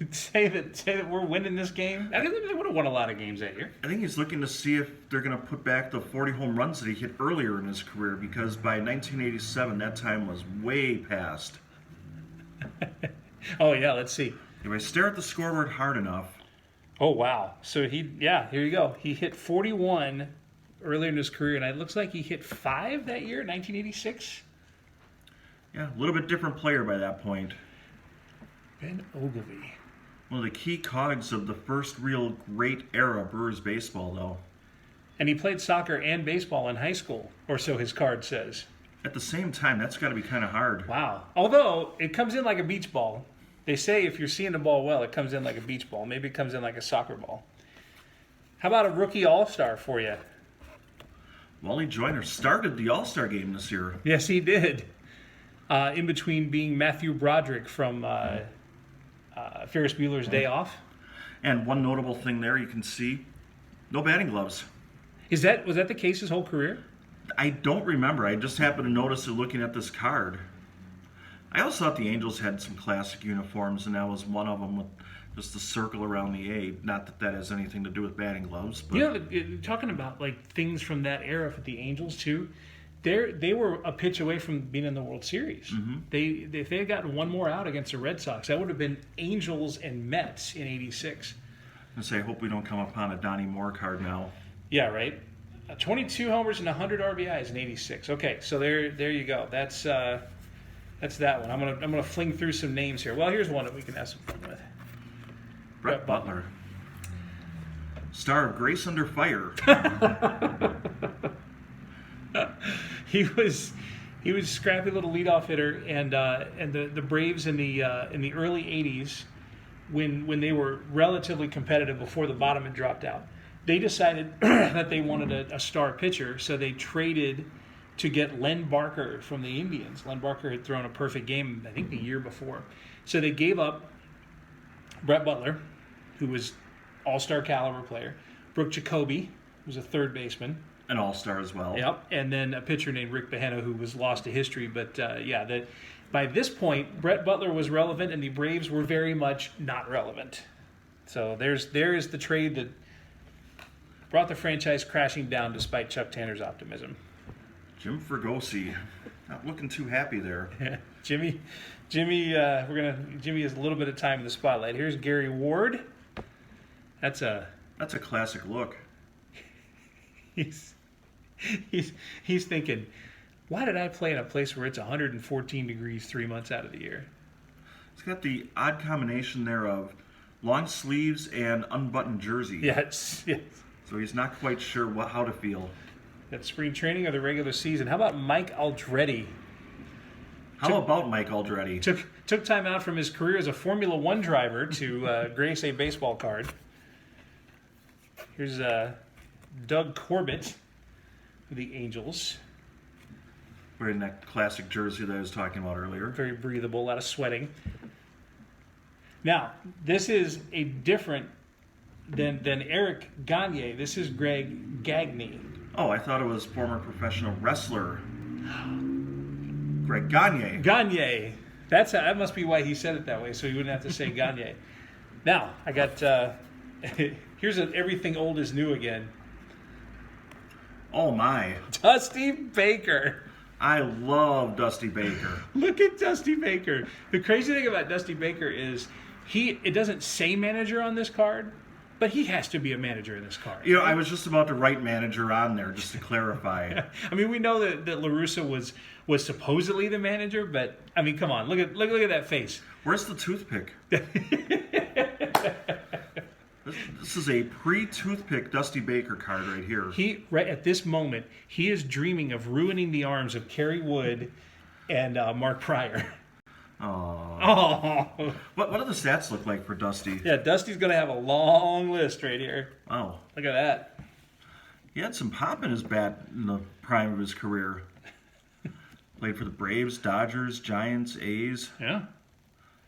say that we're winning this game? I think they would have won a lot of games that year. I think he's looking to see if they're going to put back the 40 home runs that he hit earlier in his career, because by 1987, that time was way past. Oh, yeah, let's see. If I stare at the scoreboard hard enough. Oh, wow. So here you go. He hit 41 earlier in his career, and it looks like he hit 5 that year, 1986. Yeah, a little bit different player by that point. Ben Ogilvy. One of the key cogs of the first real great era of Brewers baseball, though. And he played soccer and baseball in high school, or so his card says. At the same time, that's got to be kind of hard. Wow. Although, it comes in like a beach ball. They say if you're seeing the ball well, it comes in like a beach ball. Maybe it comes in like a soccer ball. How about a rookie all-star for you? Wally Joyner started the All-Star game this year. Yes, he did. In between being Matthew Broderick from Ferris Bueller's Day Off. And one notable thing there you can see, no batting gloves. Was that the case his whole career? I don't remember. I just happened to notice it looking at this card. I always thought the Angels had some classic uniforms, and that was one of them with just the circle around the A. Not that that has anything to do with batting gloves. But You know, talking about like things from that era for the Angels too, they were a pitch away from being in the World Series. Mm-hmm. If they had gotten one more out against the Red Sox, that would have been Angels and Mets in '86. I say, I hope we don't come upon a Donnie Moore card now. Yeah, right. 22 homers and 100 RBIs in '86. Okay, so there you go. That's that one. I'm gonna fling through some names here. Well, here's one that we can have some fun with. Brett Butler, star of Grace Under Fire. He was a scrappy little leadoff hitter, and the Braves in the early '80s, when they were relatively competitive before the bottom had dropped out, they decided that they wanted a star pitcher, so they traded to get Len Barker from the Indians. Len Barker had thrown a perfect game, I think, the year before, so they gave up Brett Butler, who was all-star caliber player, Brooke Jacoby, who was a third baseman. An all-star as well. Yep, and then a pitcher named Rick Bahena, who was lost to history. But by this point, Brett Butler was relevant, and the Braves were very much not relevant. So there is the trade that brought the franchise crashing down, despite Chuck Tanner's optimism. Jim Fregosi, not looking too happy there. Jimmy has a little bit of time in the spotlight. Here's Gary Ward. That's a classic look. He's thinking, why did I play in a place where it's 114 degrees 3 months out of the year? It's got the odd combination there of long sleeves and unbuttoned jersey. Yes. So he's not quite sure how to feel. That's spring training or the regular season. How about Mike Aldretti? How about Mike Aldretti? Took time out from his career as a Formula One driver to grace a baseball card. Here's Doug Corbett of the Angels. Wearing that classic jersey that I was talking about earlier. Very breathable, a lot of sweating. Now, this is a different than Eric Gagne. This is Greg Gagne. Oh, I thought it was former professional wrestler Greg Gagne. Gagne. That must be why he said it that way, so he wouldn't have to say Gagne. Now, I got here's everything old is new again. Oh my. Dusty Baker. I love Dusty Baker. Look at Dusty Baker. The crazy thing about Dusty Baker is it doesn't say manager on this card, but he has to be a manager in this card. You know, I was just about to write manager on there just to clarify. I mean, we know that La Russa was supposedly the manager, but I mean, come on, look at that face. Where's the toothpick? This is a pre-toothpick Dusty Baker card right here. Right at this moment, he is dreaming of ruining the arms of Kerry Wood and Mark Pryor. Oh. Oh, What do the stats look like for Dusty? yeah, Dusty's going to have a long list right here. Oh. Look at that. He had some pop in his bat in the prime of his career. Played for the Braves, Dodgers, Giants, A's, Yeah.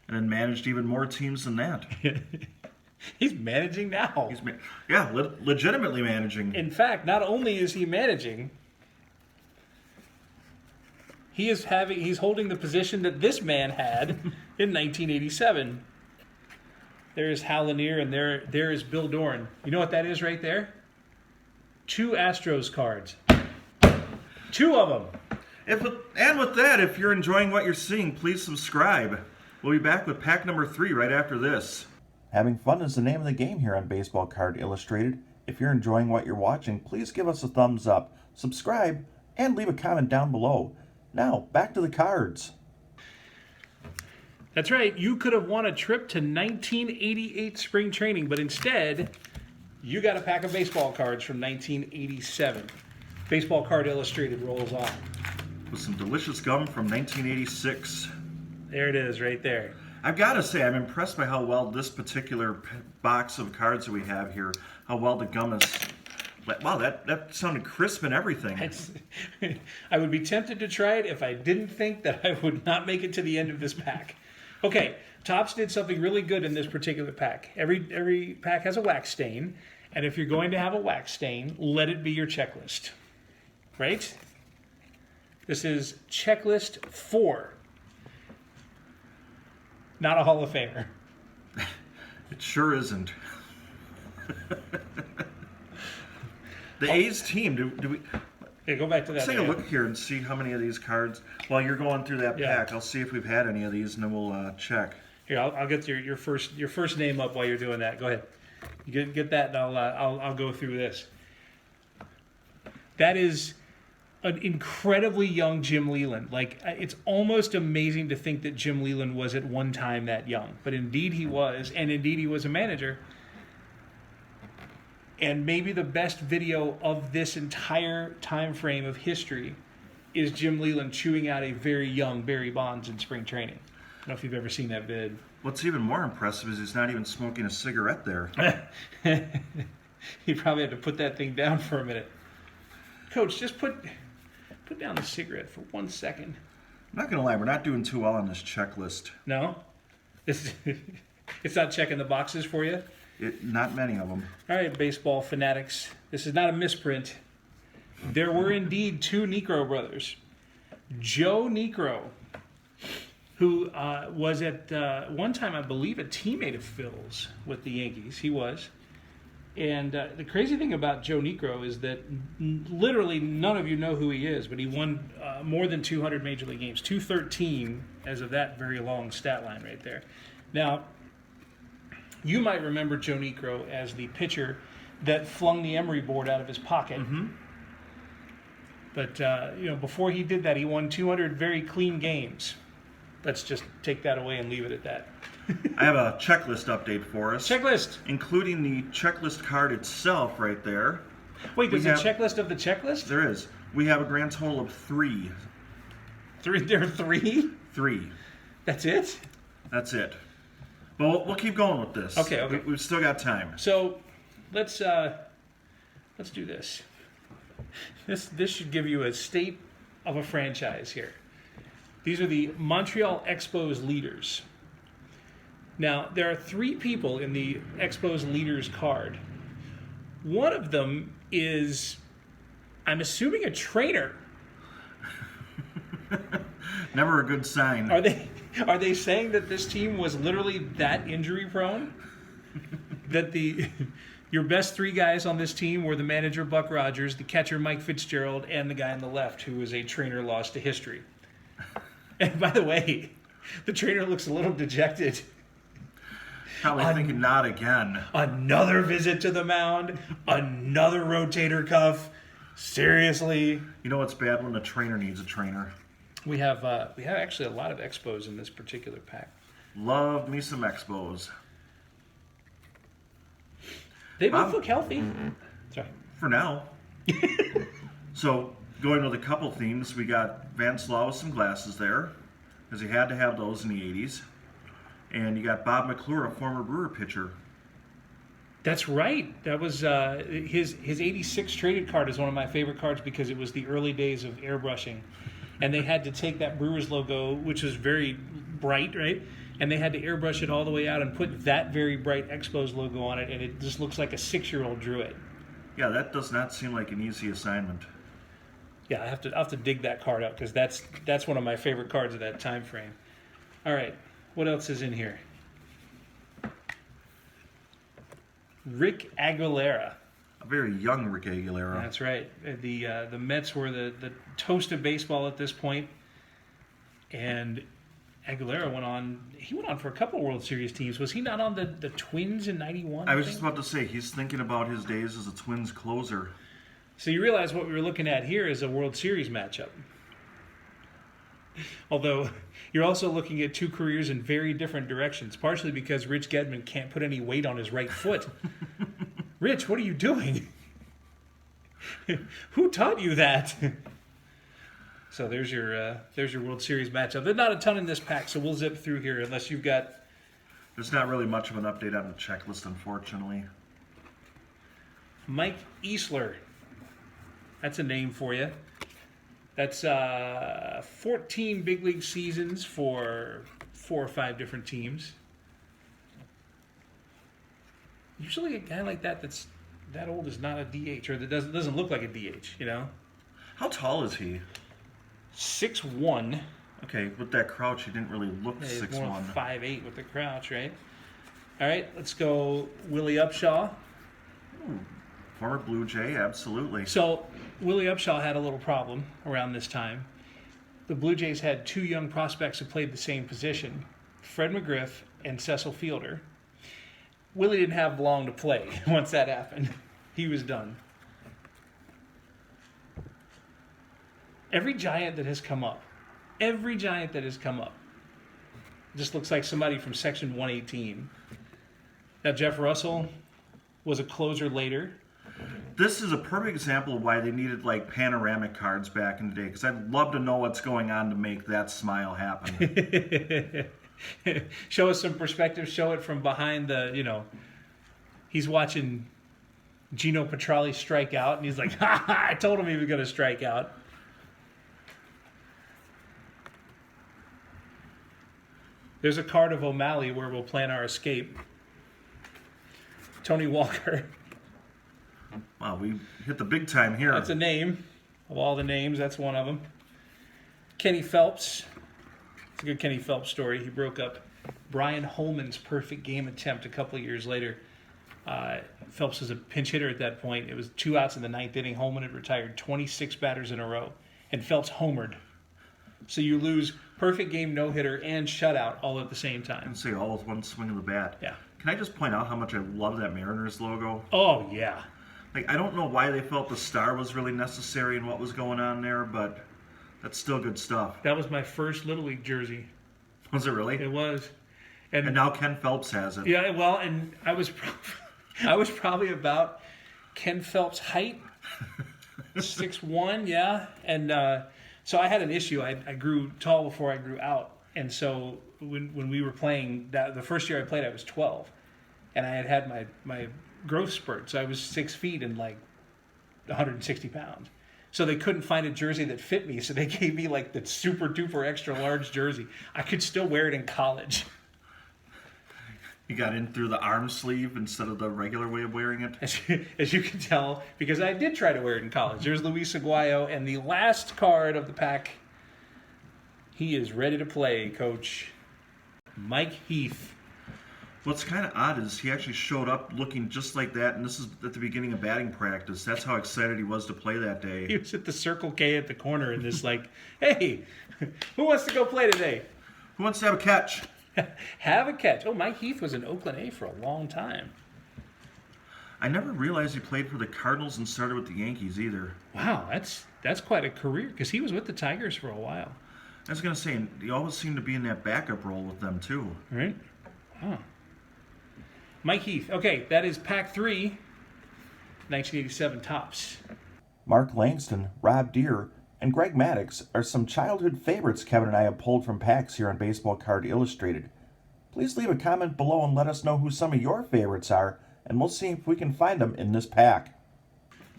and then managed even more teams than that. He's managing now. Legitimately managing. In fact, not only is he managing, he's holding the position that this man had in 1987. There's Hal Lanier, and there is Bill Dorn. You know what that is right there? 2 Astros cards. 2 of them. And with that, if you're enjoying what you're seeing, please subscribe. We'll be back with pack number 3 right after this. Having fun is the name of the game here on Baseball Card Illustrated. If you're enjoying what you're watching, please give us a thumbs up, subscribe, and leave a comment down below. Now, back to the cards. That's right. You could have won a trip to 1988 spring training, but instead, you got a pack of baseball cards from 1987. Baseball Card Illustrated rolls on. With some delicious gum from 1986. There it is, right there. I've got to say, I'm impressed by how well this particular box of cards that we have here, how well the gum is. Wow, that sounded crisp and everything. I would be tempted to try it if I didn't think that I would not make it to the end of this pack. Okay, Topps did something really good in this particular pack. Every pack has a wax stain, and if you're going to have a wax stain, let it be your checklist. Right? This is checklist 4. Not a Hall of Famer. It sure isn't. The A's team, do we... Okay, go back to that. Let's take a look here and see how many of these cards... While you're going through that Yeah. pack, I'll see if we've had any of these, and then we'll check. Here, I'll get your first name up while you're doing that. Go ahead. You get that, and I'll go through this. That is an incredibly young Jim Leland. Like, it's almost amazing to think that Jim Leland was at one time that young. But indeed he was, and indeed he was a manager. And maybe the best video of this entire time frame of history is Jim Leland chewing out a very young Barry Bonds in spring training. I don't know if you've ever seen that vid. What's even more impressive is he's not even smoking a cigarette there. He probably had to put that thing down for a minute. Coach, just put down the cigarette for 1 second. I'm not going to lie, we're not doing too well on this checklist. No? It's not checking the boxes for you? Not many of them. All right, baseball fanatics. This is not a misprint. There were indeed 2 Niekro brothers. Joe Niekro, who was at one time, I believe, a teammate of Phil's with the Yankees. He was. And the crazy thing about Joe Niekro is that literally none of you know who he is, but he won more than 200 Major League games, 213 as of that very long stat line right there. Now, you might remember Joe Niekro as the pitcher that flung the emery board out of his pocket. Mm-hmm. But, before he did that, he won 200 very clean games. Let's just take that away and leave it at that. I have a checklist update for us. Checklist. Including the checklist card itself right there. Wait, there's a checklist of the checklist? There is. We have a grand total of 3. 3? There are 3? 3. That's it? That's it. But we'll keep going with this. Okay. We've still got time. So, let's do this. This should give you a state of a franchise here. These are the Montreal Expos leaders. Now, there are 3 people in the Expos leaders card. One of them is, I'm assuming, a trainer. Never a good sign. Are they saying that this team was literally that injury prone? That your best 3 guys on this team were the manager Buck Rogers, the catcher Mike Fitzgerald, and the guy on the left who was a trainer lost to history. And by the way, the trainer looks a little dejected. Probably thinking not again. Another visit to the mound, another rotator cuff. Seriously. You know what's bad when the trainer needs a trainer? We have actually a lot of Expos in this particular pack. Love me some Expos. They both look healthy. Mm-hmm. Sorry. For now. So, going with a couple themes, we got Van Slaw with some glasses there. because he had to have those in the 80s. And you got Bob McClure, a former Brewer pitcher. That's right. That was his 86 traded card is one of my favorite cards because it was the early days of airbrushing. And they had to take that Brewers logo, which was very bright, right? And they had to airbrush it all the way out and put that very bright Expos logo on it, and it just looks like a 6-year-old drew it. Yeah, that does not seem like an easy assignment. Yeah, I'll have to dig that card out because that's one of my favorite cards of that time frame. All right, what else is in here? Rick Aguilera. A very young Rick Aguilera. That's right. The Mets were the toast of baseball at this point, and Aguilera went on. He went on for a couple of World Series teams. Was he not on the Twins in '91? I was just about to say, he's thinking about his days as a Twins closer. So you realize what we were looking at here is a World Series matchup. Although you're also looking at two careers in very different directions, partially because Rich Gedman can't put any weight on his right foot. Rich, what are you doing? Who taught you that? So there's your World Series matchup. There's not a ton in this pack, so we'll zip through here unless you've got... There's not really much of an update on the checklist, unfortunately. Mike Easler. That's a name for you. That's 14 big league seasons for 4 or 5 different teams. Usually a guy like that's that old is not a DH, or that doesn't look like a DH, you know? How tall is he? 6'1". Okay, with that crouch, he didn't really look Yeah, he's 6'1". more 5'8" with the crouch, right? All right, let's go Willie Upshaw. Ooh, former Blue Jay, absolutely. So Willie Upshaw had a little problem around this time. The Blue Jays had 2 young prospects who played the same position, Fred McGriff and Cecil Fielder. Willie didn't have long to play once that happened. He was done. Every Giant that has come up just looks like somebody from Section 118. Now, Jeff Russell was a closer later. This is a perfect example of why they needed like panoramic cards back in the day, because I'd love to know what's going on to make that smile happen. Show us some perspective. Show it from behind he's watching Gino Petralli strike out, and he's like, ha ha, I told him he was going to strike out. There's a card of O'Malley where we'll plan our escape. Tony Walker. Wow, we hit the big time here. That's a name. Of all the names, that's one of them. Kenny Phelps. It's a good Kenny Phelps story. He broke up Brian Holman's perfect game attempt a couple of years later. Phelps was a pinch hitter at that point. It was 2 outs in the 9th inning. Holman had retired 26 batters in a row, and Phelps homered. So you lose perfect game, no-hitter, and shutout all at the same time. And say all with one swing of the bat. Yeah. Can I just point out how much I love that Mariners logo? Oh, yeah. Like, I don't know why they felt the star was really necessary in what was going on there, but that's still good stuff. That was my first Little League jersey. Was it really? It was. And now Ken Phelps has it. Yeah, well, and I was probably about Ken Phelps' height, 6'1", yeah. And so I had an issue. I grew tall before I grew out. And so when we were playing, the first year I played, I was 12. And I had my growth spurt. So I was 6 feet and like 160 pounds. So they couldn't find a jersey that fit me. So they gave me like the super duper extra large jersey. I could still wear it in college. You got in through the arm sleeve instead of the regular way of wearing it? As you can tell, because I did try to wear it in college. There's Luis Aguayo, and the last card of the pack. He is ready to play, Coach. Mike Heath. What's kind of odd is he actually showed up looking just like that, and this is at the beginning of batting practice. That's how excited he was to play that day. He was at the Circle K at the corner and this like, hey, who wants to go play today? Who wants to have a catch? Have a catch. Oh, Mike Heath was in Oakland A for a long time. I never realized he played for the Cardinals and started with the Yankees either. Wow, that's quite a career, because he was with the Tigers for a while. I was going to say, he always seemed to be in that backup role with them too. Right? Wow. Mike Heath. Okay, that is Pack 3, 1987 Topps. Mark Langston, Rob Deere, and Greg Maddox are some childhood favorites Kevin and I have pulled from packs here on Baseball Card Illustrated. Please leave a comment below and let us know who some of your favorites are, and we'll see if we can find them in this pack.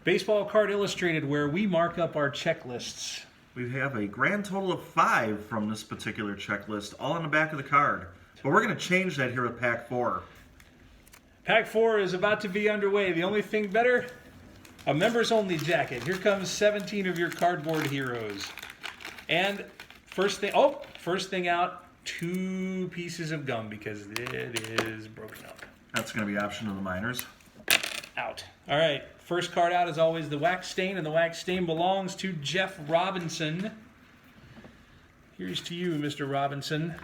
Baseball Card Illustrated, where we mark up our checklists. We have a grand total of 5 from this particular checklist, all on the back of the card. But we're going to change that here with Pack 4. Pack 4 is about to be underway. The only thing better, a members-only jacket. Here comes 17 of your cardboard heroes. And first thing out, 2 pieces of gum because it is broken up. That's going to be option of the minors. Out. All right, first card out is always the wax stain, and the wax stain belongs to Jeff Robinson. Here's to you, Mr. Robinson.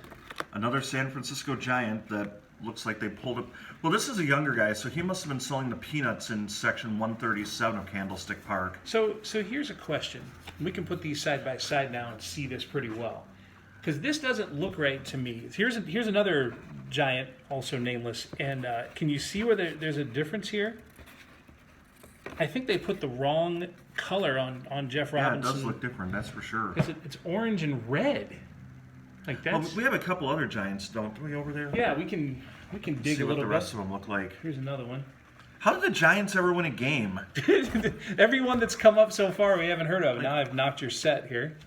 Another San Francisco Giant that looks like they pulled up. Well, this is a younger guy, so he must have been selling the peanuts in section 137 of Candlestick Park. So here's a question. We can put these side by side now and see this pretty well. Because this doesn't look right to me. Here's another Giant, also nameless. And can you see where there's a difference here? I think they put the wrong color on Jeff Robinson. Yeah, it does look different, that's for sure. It's orange and red. Like that's. Well, we have a couple other Giants, don't we, over there? Yeah, we can dig see a what little the bit. rest of them look like. Here's another one. How did the Giants ever win a game? Everyone that's come up so far we haven't heard of. Now I've knocked your set here.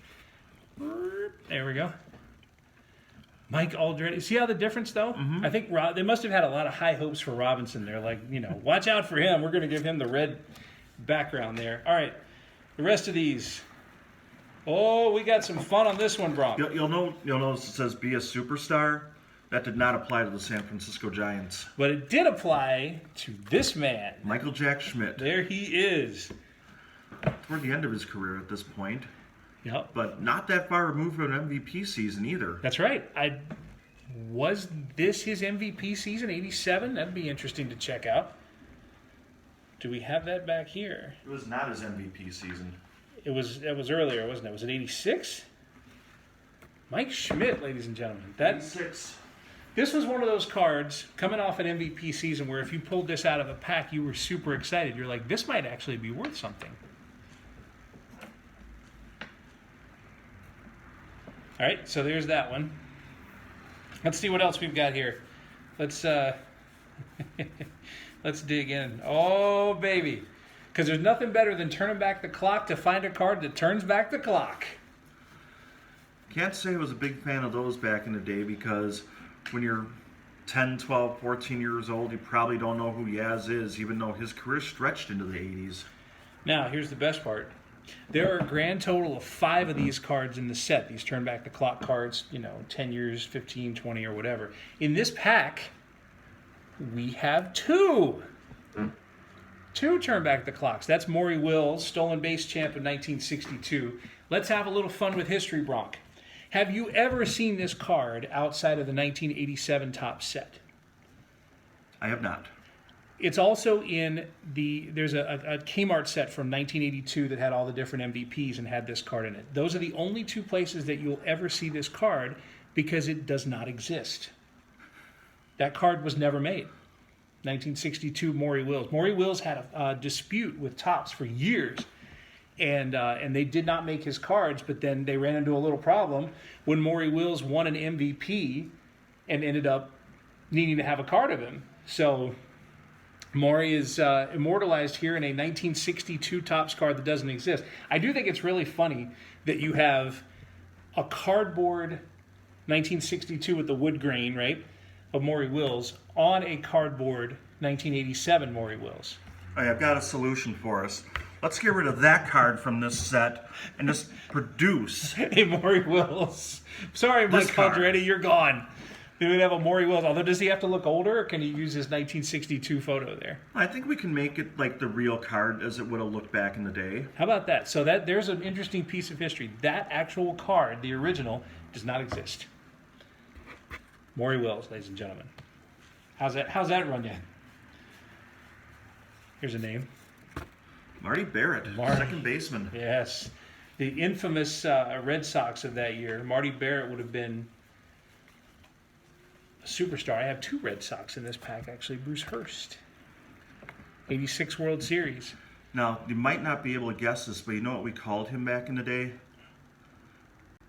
There we go. Mike Aldrete. See how the difference, though? Mm-hmm. I think they must have had a lot of high hopes for Robinson. They're like, watch out for him. We're going to give him the red background there. All right, the rest of these. Oh, we got some fun on this one, Bronk. You'll notice it says "Be a Superstar." That did not apply to the San Francisco Giants. But it did apply to this man. Michael Jack Schmidt. There he is. Toward the end of his career at this point. Yep. But not that far removed from an MVP season either. That's right. Was this his MVP season, 87? That'd be interesting to check out. Do we have that back here? It was not his MVP season. It was earlier, wasn't it? Was it 86? Mike Schmidt, ladies and gentlemen. 86. This was one of those cards coming off an MVP season where if you pulled this out of a pack, you were super excited. You're like, this might actually be worth something. All right, so there's that one. Let's see what else we've got here. Let's let's dig in. Oh, baby. Because there's nothing better than turning back the clock to find a card that turns back the clock. Can't say I was a big fan of those back in the day because when you're 10, 12, 14 years old, you probably don't know who Yaz is, even though his career stretched into the 80s. Now, here's the best part. There are a grand total of 5 of these cards in the set, these turn back the clock cards, 10 years, 15, 20, or whatever. In this pack, we have 2. 2 turn back the clocks. That's Maury Wills, stolen base champ of 1962. Let's have a little fun with history, Bronk. Have you ever seen this card outside of the 1987 top set? I have not. It's also in there's a Kmart set from 1982 that had all the different MVPs and had this card in it. Those are the only 2 places that you'll ever see this card because it does not exist. That card was never made. 1962 Maury Wills. Maury Wills had a dispute with Topps for years, and they did not make his cards, but then they ran into a little problem when Maury Wills won an MVP and ended up needing to have a card of him. So Maury is immortalized here in a 1962 Topps card that doesn't exist. I do think it's really funny that you have a cardboard 1962 with the wood grain, right, of Maury Wills on a cardboard 1987 Maury Wills. All right, I've got a solution for us. Let's get rid of that card from this set and just produce Hey, Maury Wills. Sorry, This Mike card. Aldrete, you're gone. We would have a Maury Wills. Although, does he have to look older, or can he use his 1962 photo there? I think we can make it like the real card as it would have looked back in the day. How about that? So there's an interesting piece of history. That actual card, the original, does not exist. Maury Wills, ladies and gentlemen. How's that run down? Here's a name. Marty Barrett, Marty. second baseman. Yes. The infamous Red Sox of that year. Marty Barrett would have been a superstar. I have 2 Red Sox in this pack, actually. Bruce Hurst. 86 World Series. Now, you might not be able to guess this, but you know what we called him back in the day?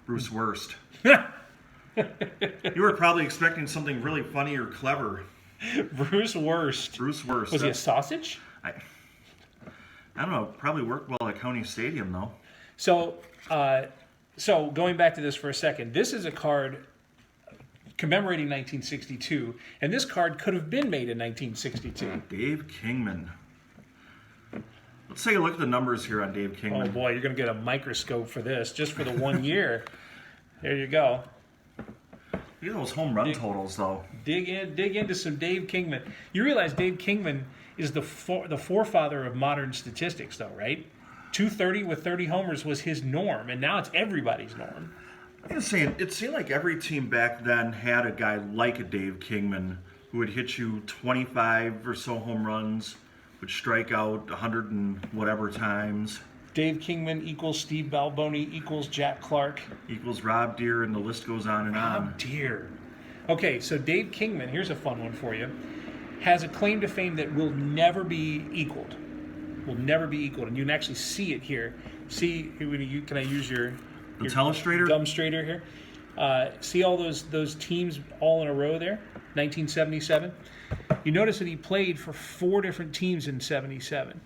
Bruce Worst. You were probably expecting something really funny or clever. Bruce Worst. Bruce Worst. Was he a sausage? I don't know. Probably worked well at County Stadium, though. So going back to this for a second, this is a card commemorating 1962, and this card could have been made in 1962. Dave Kingman. Let's take a look at the numbers here on Dave Kingman. Oh boy, you're going to get a microscope for this, just for the 1 year. There you go. Look at those home run totals, though. Dig into some Dave Kingman. You realize Dave Kingman is the forefather of modern statistics, though, right? 230 with 30 homers was his norm, and now it's everybody's norm. I'm going to say, it seemed like every team back then had a guy like a Dave Kingman who would hit you 25 or so home runs, would strike out 100 and whatever times. Dave Kingman equals Steve Balboni equals Jack Clark. Equals Rob Deere, and the list goes on and on. Rob Deere. Okay, so Dave Kingman, here's a fun one for you, has a claim to fame that will never be equaled. Will never be equaled, and you can actually see it here. See, can I use your telestrator? Dumbstrator here? See all those teams all in a row there? 1977. You notice that he played for 4 different teams in 77.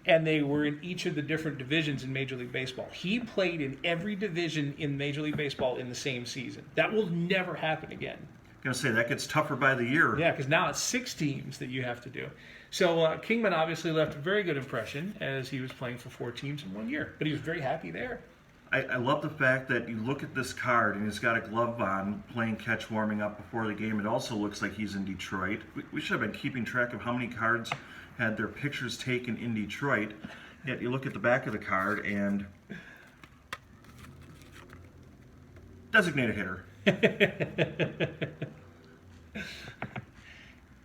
And they were in each of the different divisions in Major League Baseball. He played in every division in Major League Baseball in the same season. That will never happen again. I'm going to say, that gets tougher by the year. Yeah, because now it's 6 teams that you have to do. So Kingman obviously left a very good impression as he was playing for 4 teams in 1 year. But he was very happy there. I love the fact that you look at this card and he's got a glove on, playing catch, warming up before the game. It also looks like he's in Detroit. We should have been keeping track of how many cards had their pictures taken in Detroit. Yet you look at the back of the card and designated hitter.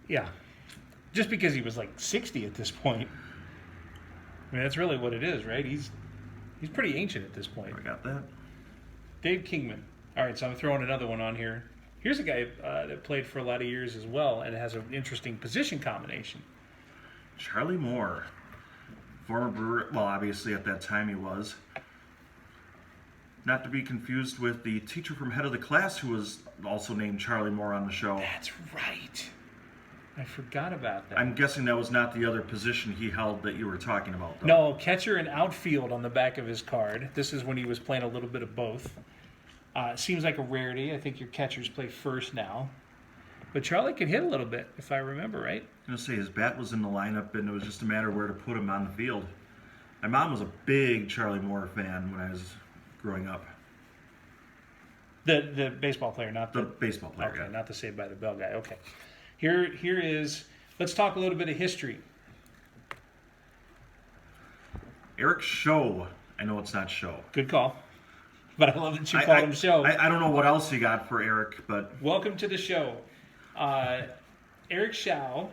Yeah. Just because he was like 60 at this point. I mean, that's really what it is, right? He's pretty ancient at this point. I got that. Dave Kingman. All right, so I'm throwing another one on here. Here's a guy that played for a lot of years as well and has an interesting position combination. Charlie Moore. Former Brewer. Well, obviously at that time he was. Not to be confused with the teacher from Head of the Class who was also named Charlie Moore on the show. That's right. I forgot about that. I'm guessing that was not the other position he held that you were talking about, though. No, catcher and outfield on the back of his card. This is when he was playing a little bit of both. Seems like a rarity. I think your catchers play first now. But Charlie could hit a little bit, if I remember right. I'm going to say his bat was in the lineup, and it was just a matter of where to put him on the field. My mom was a big Charlie Moore fan when I was growing up. The baseball player, not the baseball player. Okay, yeah. not the Saved by the Bell guy. Okay. Here is, let's talk a little bit of history. Eric Show. I know it's not Show. Good call. But I love that you called him Show. I don't know what else you got for Eric, but... Welcome to the show. Eric Shaw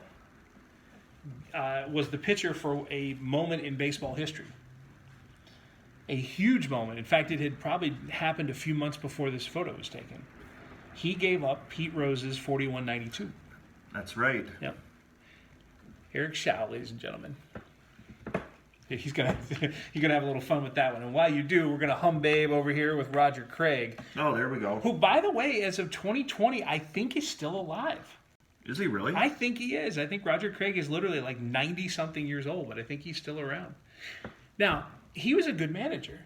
was the pitcher for a moment in baseball history. A huge moment. In fact, it had probably happened a few months before this photo was taken. He gave up Pete Rose's 41-92. That's right. Yep. Eric Shaw, ladies and gentlemen. You're gonna have a little fun with that one. And while you do, we're gonna hum babe over here with Roger Craig. Oh, there we go. Who, by the way, as of 2020, I think is still alive. Is he really? I think he is. I think Roger Craig is literally like 90-something years old, but I think he's still around. Now, he was a good manager.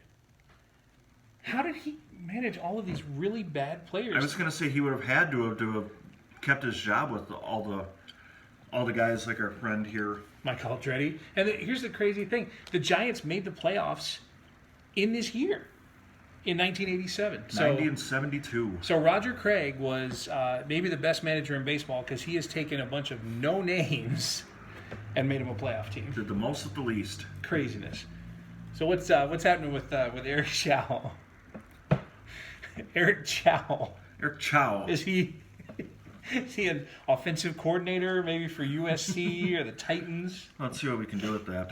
How did he manage all of these really bad players? I was going to say he would have had to have kept his job with all the guys like our friend here. Mike Aldretti. And here's the crazy thing. The Giants made the playoffs in this year, in 1987. 90 and 72. So Roger Craig was maybe the best manager in baseball because he has taken a bunch of no-names and made them a playoff team. Did the most with the least. Craziness. So what's happening with Eric Chow? Eric Chow. Eric Chow. Is he an offensive coordinator maybe for USC or the Titans? Let's see what we can do with that.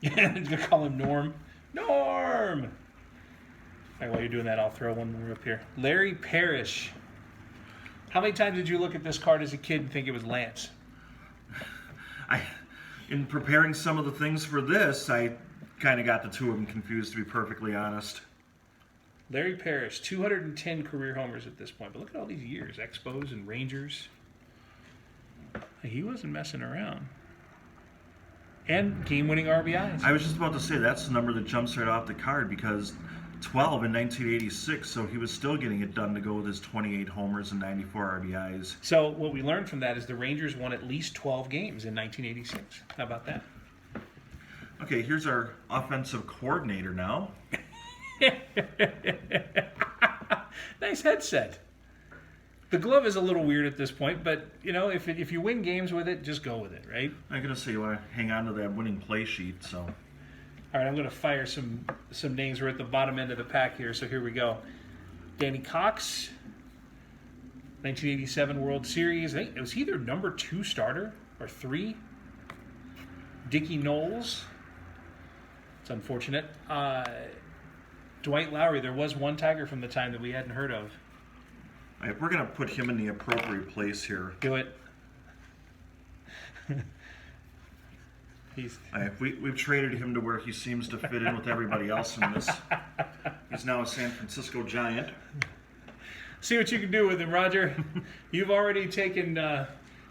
Yeah, I'm going to call him Norm. Norm! All right, while you're doing that, I'll throw one more up here. Larry Parrish. How many times did you look at this card as a kid and think it was Lance? In preparing some of the things for this, I kind of got the two of them confused, to be perfectly honest. Larry Parrish, 210 career homers at this point. But look at all these years. Expos and Rangers. He wasn't messing around. And game-winning RBIs. I was just about to say that's the number that jumps right off the card, because 12 in 1986, so he was still getting it done to go with his 28 homers and 94 RBIs. So what we learned from that is the Rangers won at least 12 games in 1986. How about that? Okay, here's our offensive coordinator now. Nice headset. The glove is a little weird at this point, but you know, if you win games with it, just go with it, right? I'm gonna say you want to hang on to that winning play sheet. So, all right, I'm gonna fire some names. We're at the bottom end of the pack here, so here we go. Danny Cox, 1987 World Series. I think it was either number 2 starter or 3. Dickie Knowles. It's unfortunate. Dwight Lowry. There was one Tiger from the time that we hadn't heard of. all right, we're gonna put him in the appropriate place here. Do it. He's All right, we've traded him to where he seems to fit in with everybody else in this. He's now a San Francisco Giant. see what you can do with him, Roger. You've already taken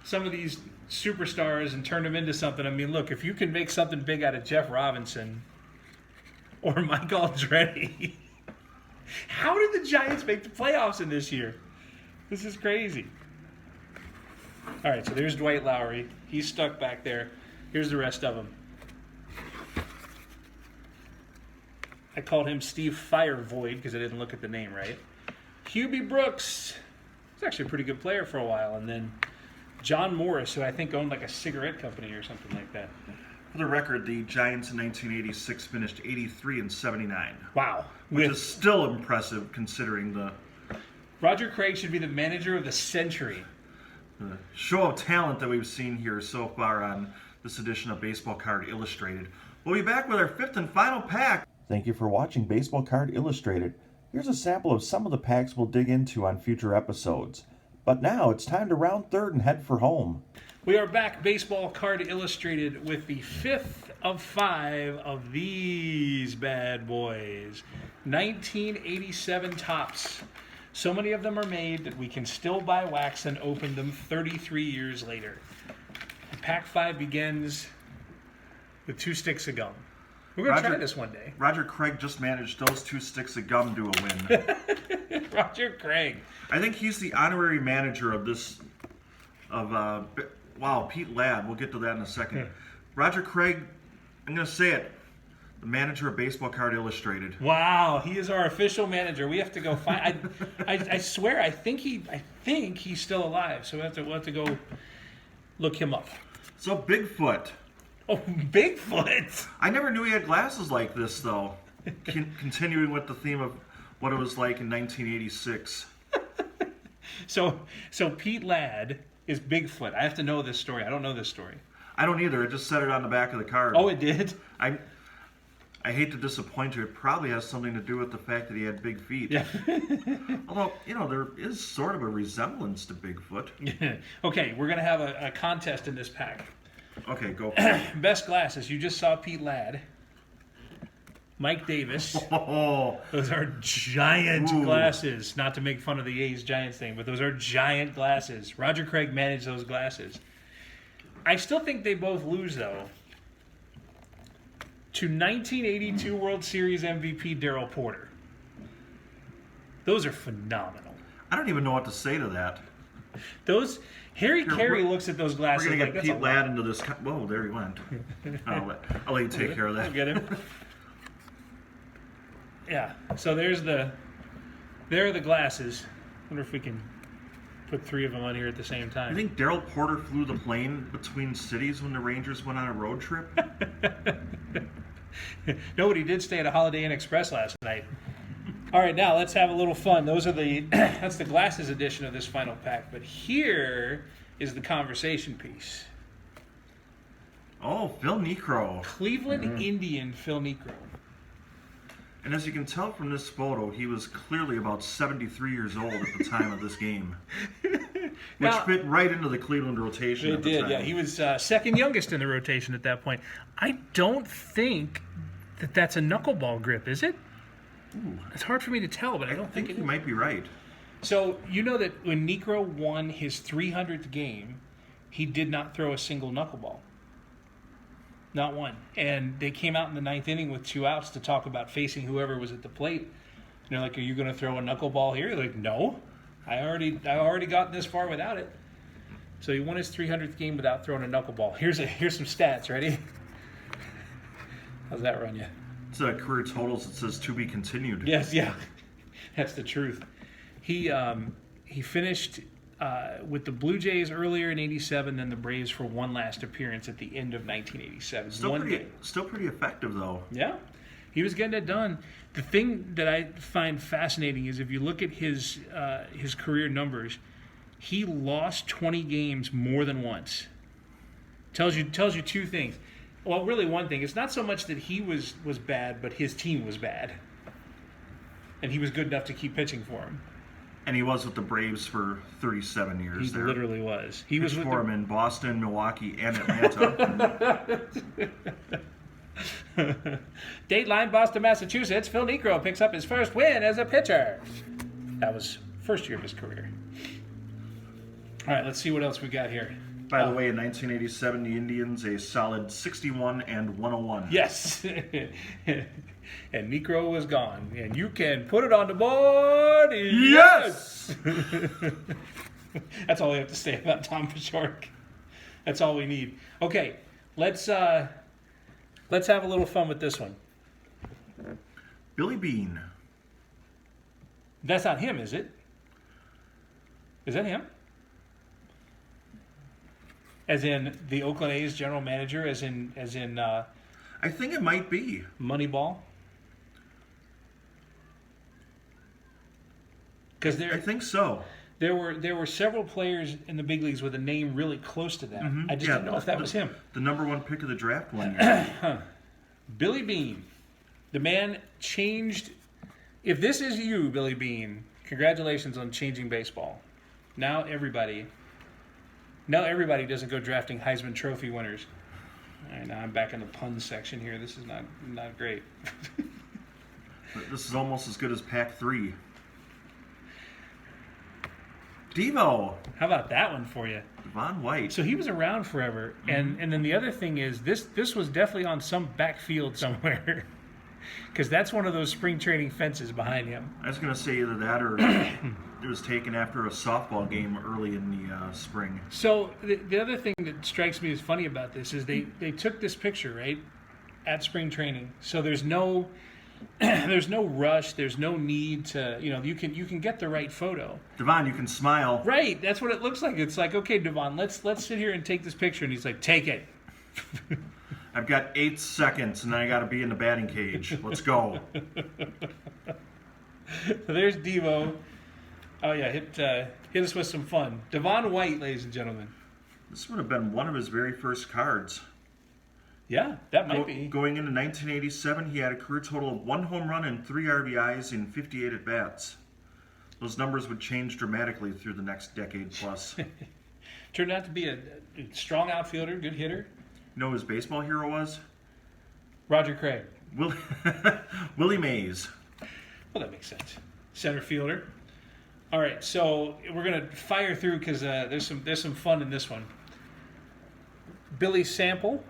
some of these superstars and turned them into something. I mean, look, if you can make something big out of Jeff Robinson or Mike Aldrete, how did the Giants make the playoffs in this year? This is crazy. All right, so there's Dwight Lowry. He's stuck back there. Here's the rest of them. I called him Steve Firevoid because I didn't look at the name right. Hubie Brooks. He's actually a pretty good player for a while. And then John Morris, who I think owned like a cigarette company or something like that. For the record, the Giants in 1986 finished 83 and 79. Wow. Which is still impressive considering the Roger Craig should be the manager of the century. show of talent that we've seen here so far on this edition of Baseball Card Illustrated. We'll be back with our 5th and final pack. Thank you for watching Baseball Card Illustrated. Here's a sample of some of the packs we'll dig into on future episodes. But now it's time to round third and head for home. We are back, Baseball Card Illustrated, with the 5th of 5 of these bad boys. 1987 tops. So many of them are made that we can still buy wax and open them 33 years later. Pack 5 begins with 2 sticks of gum. We're going to try this one day. Roger Craig just managed those 2 sticks of gum to a win. Roger Craig. I think he's the honorary manager of this, Pete Ladd. We'll get to that in a second. Roger Craig, I'm going to say it, the manager of Baseball Card Illustrated. Wow, he is our official manager. We have to go find. I swear, I think he's still alive. So we'll have to go look him up. So Bigfoot. Oh, Bigfoot! I never knew he had glasses like this, though. Continuing with the theme of what it was like in 1986. So Pete Ladd is Bigfoot. I have to know this story. I don't know this story. I don't either. It just said it on the back of the card. Oh, it did? I hate to disappoint you. It probably has something to do with the fact that he had big feet. Yeah. Although, there is sort of a resemblance to Bigfoot. Okay, we're going to have a contest in this pack. Okay, go for it. Best glasses. You just saw Pete Ladd. Mike Davis. Oh, Those are giant Ooh. glasses. Not to make fun of the A's Giants thing, but those are giant glasses. Roger Craig managed those glasses. I still think they both lose, though, to 1982 World Series MVP Darryl Porter. Those are phenomenal. I don't even know what to say to that. Harry Here, Carey we're- looks at those glasses We're going to like get that's a Pete lot. Ladd into this. Whoa, there he went. I'll let you take care of I'll that. get him. Yeah. So there are the glasses. Wonder if we can put 3 of them on here at the same You time. think Darryl Porter flew the plane between cities when the Rangers went on a road trip? No, but he did stay at a Holiday Inn Express last night. All right, now let's have a little fun. Those are that's the glasses edition of this final pack. But here is the conversation piece. Oh, Phil Niekro. Cleveland Indian Phil Niekro. And as you can tell from this photo, he was clearly about 73 years old at the time of this game. Which Now- fit right into the Cleveland rotation It at the did, time. yeah. He was second youngest in the rotation at that point. I don't think that that's a knuckleball grip, is it? Ooh, It's hard for me to tell, but I I don't think think you it is. might be right. So, you know that when Niekro won his 300th game, he did not throw a single knuckleball. Not one. And they came out in the ninth inning with 2 outs to talk about facing whoever was at the plate. And they're like, "Are you going to throw a knuckleball here?" They're like, "No. I already got this far without it." So he won his 300th game without throwing a knuckleball. Here's some stats. Ready? How's that run you? It's career totals. It says to be continued. Yes, yeah. That's the truth. He finished with the Blue Jays earlier in '87, then the Braves for one last appearance at the end of 1987. Still pretty effective though. Yeah, he was getting it done. The thing that I find fascinating is if you look at his career numbers, he lost 20 games more than once. Tells you 2 things. Well, really one thing. It's not so much that he was bad, but his team was bad, and he was good enough to keep pitching for him. And he was with the Braves for 37 years. He there. literally was. He was Pitched with for him in Boston, Milwaukee, and Atlanta. Dateline, Boston, Massachusetts. Phil Niekro picks up his first win as a pitcher. That was first year of his career. All right, let's see what else we got here. By the way, in 1987, the Indians a solid 61 and 101. Yes. And Niekro was gone. And you can put it on the board. Yes! That's all we have to say about Tom Pachork. That's all we need. Okay, let's have a little fun with this one. Billy Bean. That's not him, is it? Is that him? As in the Oakland A's general manager, as in I think it might be. Moneyball? Because I think so. there were several players in the big leagues with a name really close to that. I just didn't know if that was him. The number 1 pick of the draft one year. Billy Bean, the man changed. If this is you, Billy Bean, congratulations on changing baseball. Now everybody doesn't go drafting Heisman Trophy winners. All right, now I'm back in the pun section here. This is not great. This is almost as good as Pack 3. Devo. How about that one for you? Devon White. So he was around forever, and then the other thing is this was definitely on some backfield somewhere, because that's one of those spring training fences behind him. I was going to say either that or it was taken after a softball game early in the spring. So the other thing that strikes me as funny about this is they took this picture right at spring training, so there's no rush, there's no need to you can get the right photo. Devon, you can smile. Right, that's what it looks like. It's like, okay, Devon, let's sit here and take this picture, and he's like, take it. I've got 8 seconds, and then I got to be in the batting cage. Let's go. There's Devo. Oh yeah, hit us with some fun. Devon White, ladies and gentlemen. This would have been one of his very first cards. Yeah, that might be. Going into 1987, he had a career total of 1 home run and 3 RBIs in 58 at-bats. Those numbers would change dramatically through the next decade plus. Turned out to be a strong outfielder, good hitter. You know who his baseball hero was? Roger Craig. Willie Mays. Well, that makes sense. Center fielder. All right, so we're gonna fire through because there's some fun in this one. Billy Sample,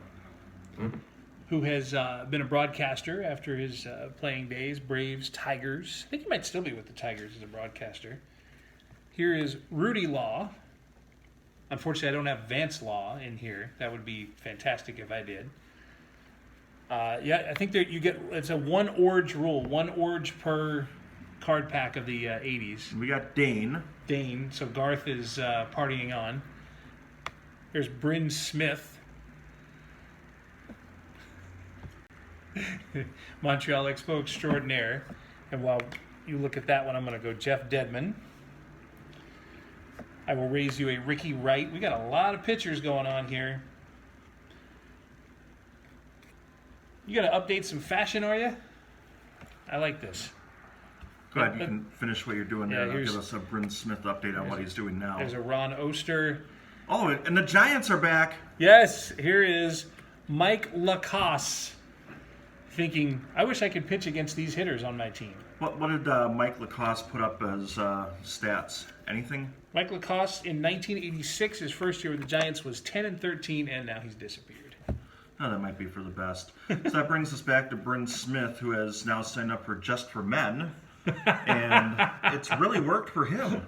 who has been a broadcaster after his playing days, Braves, Tigers. I think he might still be with the Tigers as a broadcaster. Here is Rudy Law. Unfortunately, I don't have Vance Law in here. That would be fantastic if I did. Yeah, I think it's a 1 orange rule, 1 orange per card pack of the 80s. We got Dane. So Garth is partying on. There's Bryn Smith. Montreal Expo extraordinaire. And while you look at that one, I'm going to go Jeff Dedman. I will raise you a Ricky Wright. We got a lot of pitchers going on here. You got to update some fashion, are you? I like this. Go ahead, you can finish what you're doing there. Yeah, Give us a Bryn Smith update on what he's doing now. There's a Ron Oster. Oh, and the Giants are back. Yes, here is Mike Lacoste thinking, I wish I could pitch against these hitters on my team. What did Mike Lacoste put up as stats? Anything? Mike Lacoste in 1986, his first year with the Giants, was 10-13, and now he's disappeared. Oh, that might be for the best. So that brings us back to Bryn Smith, who has now signed up for Just for Men. And it's really worked for him.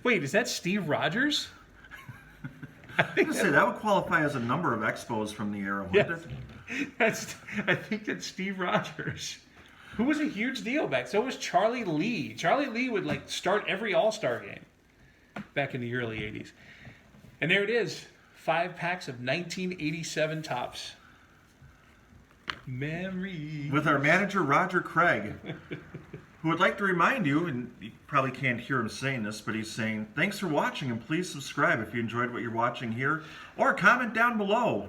Wait, is that Steve Rogers? I was going to say, that would qualify as a number of expos from the era, wouldn't it? I think that's Steve Rogers, who was a huge deal back. So was Charlie Lee. Charlie Lee would start every All-Star game back in the early 80s. And there it is, 5 packs of 1987 Topps. Memory. With our manager, Roger Craig, who would like to remind you, and you probably can't hear him saying this, but he's saying, thanks for watching, and please subscribe if you enjoyed what you're watching here, or comment down below.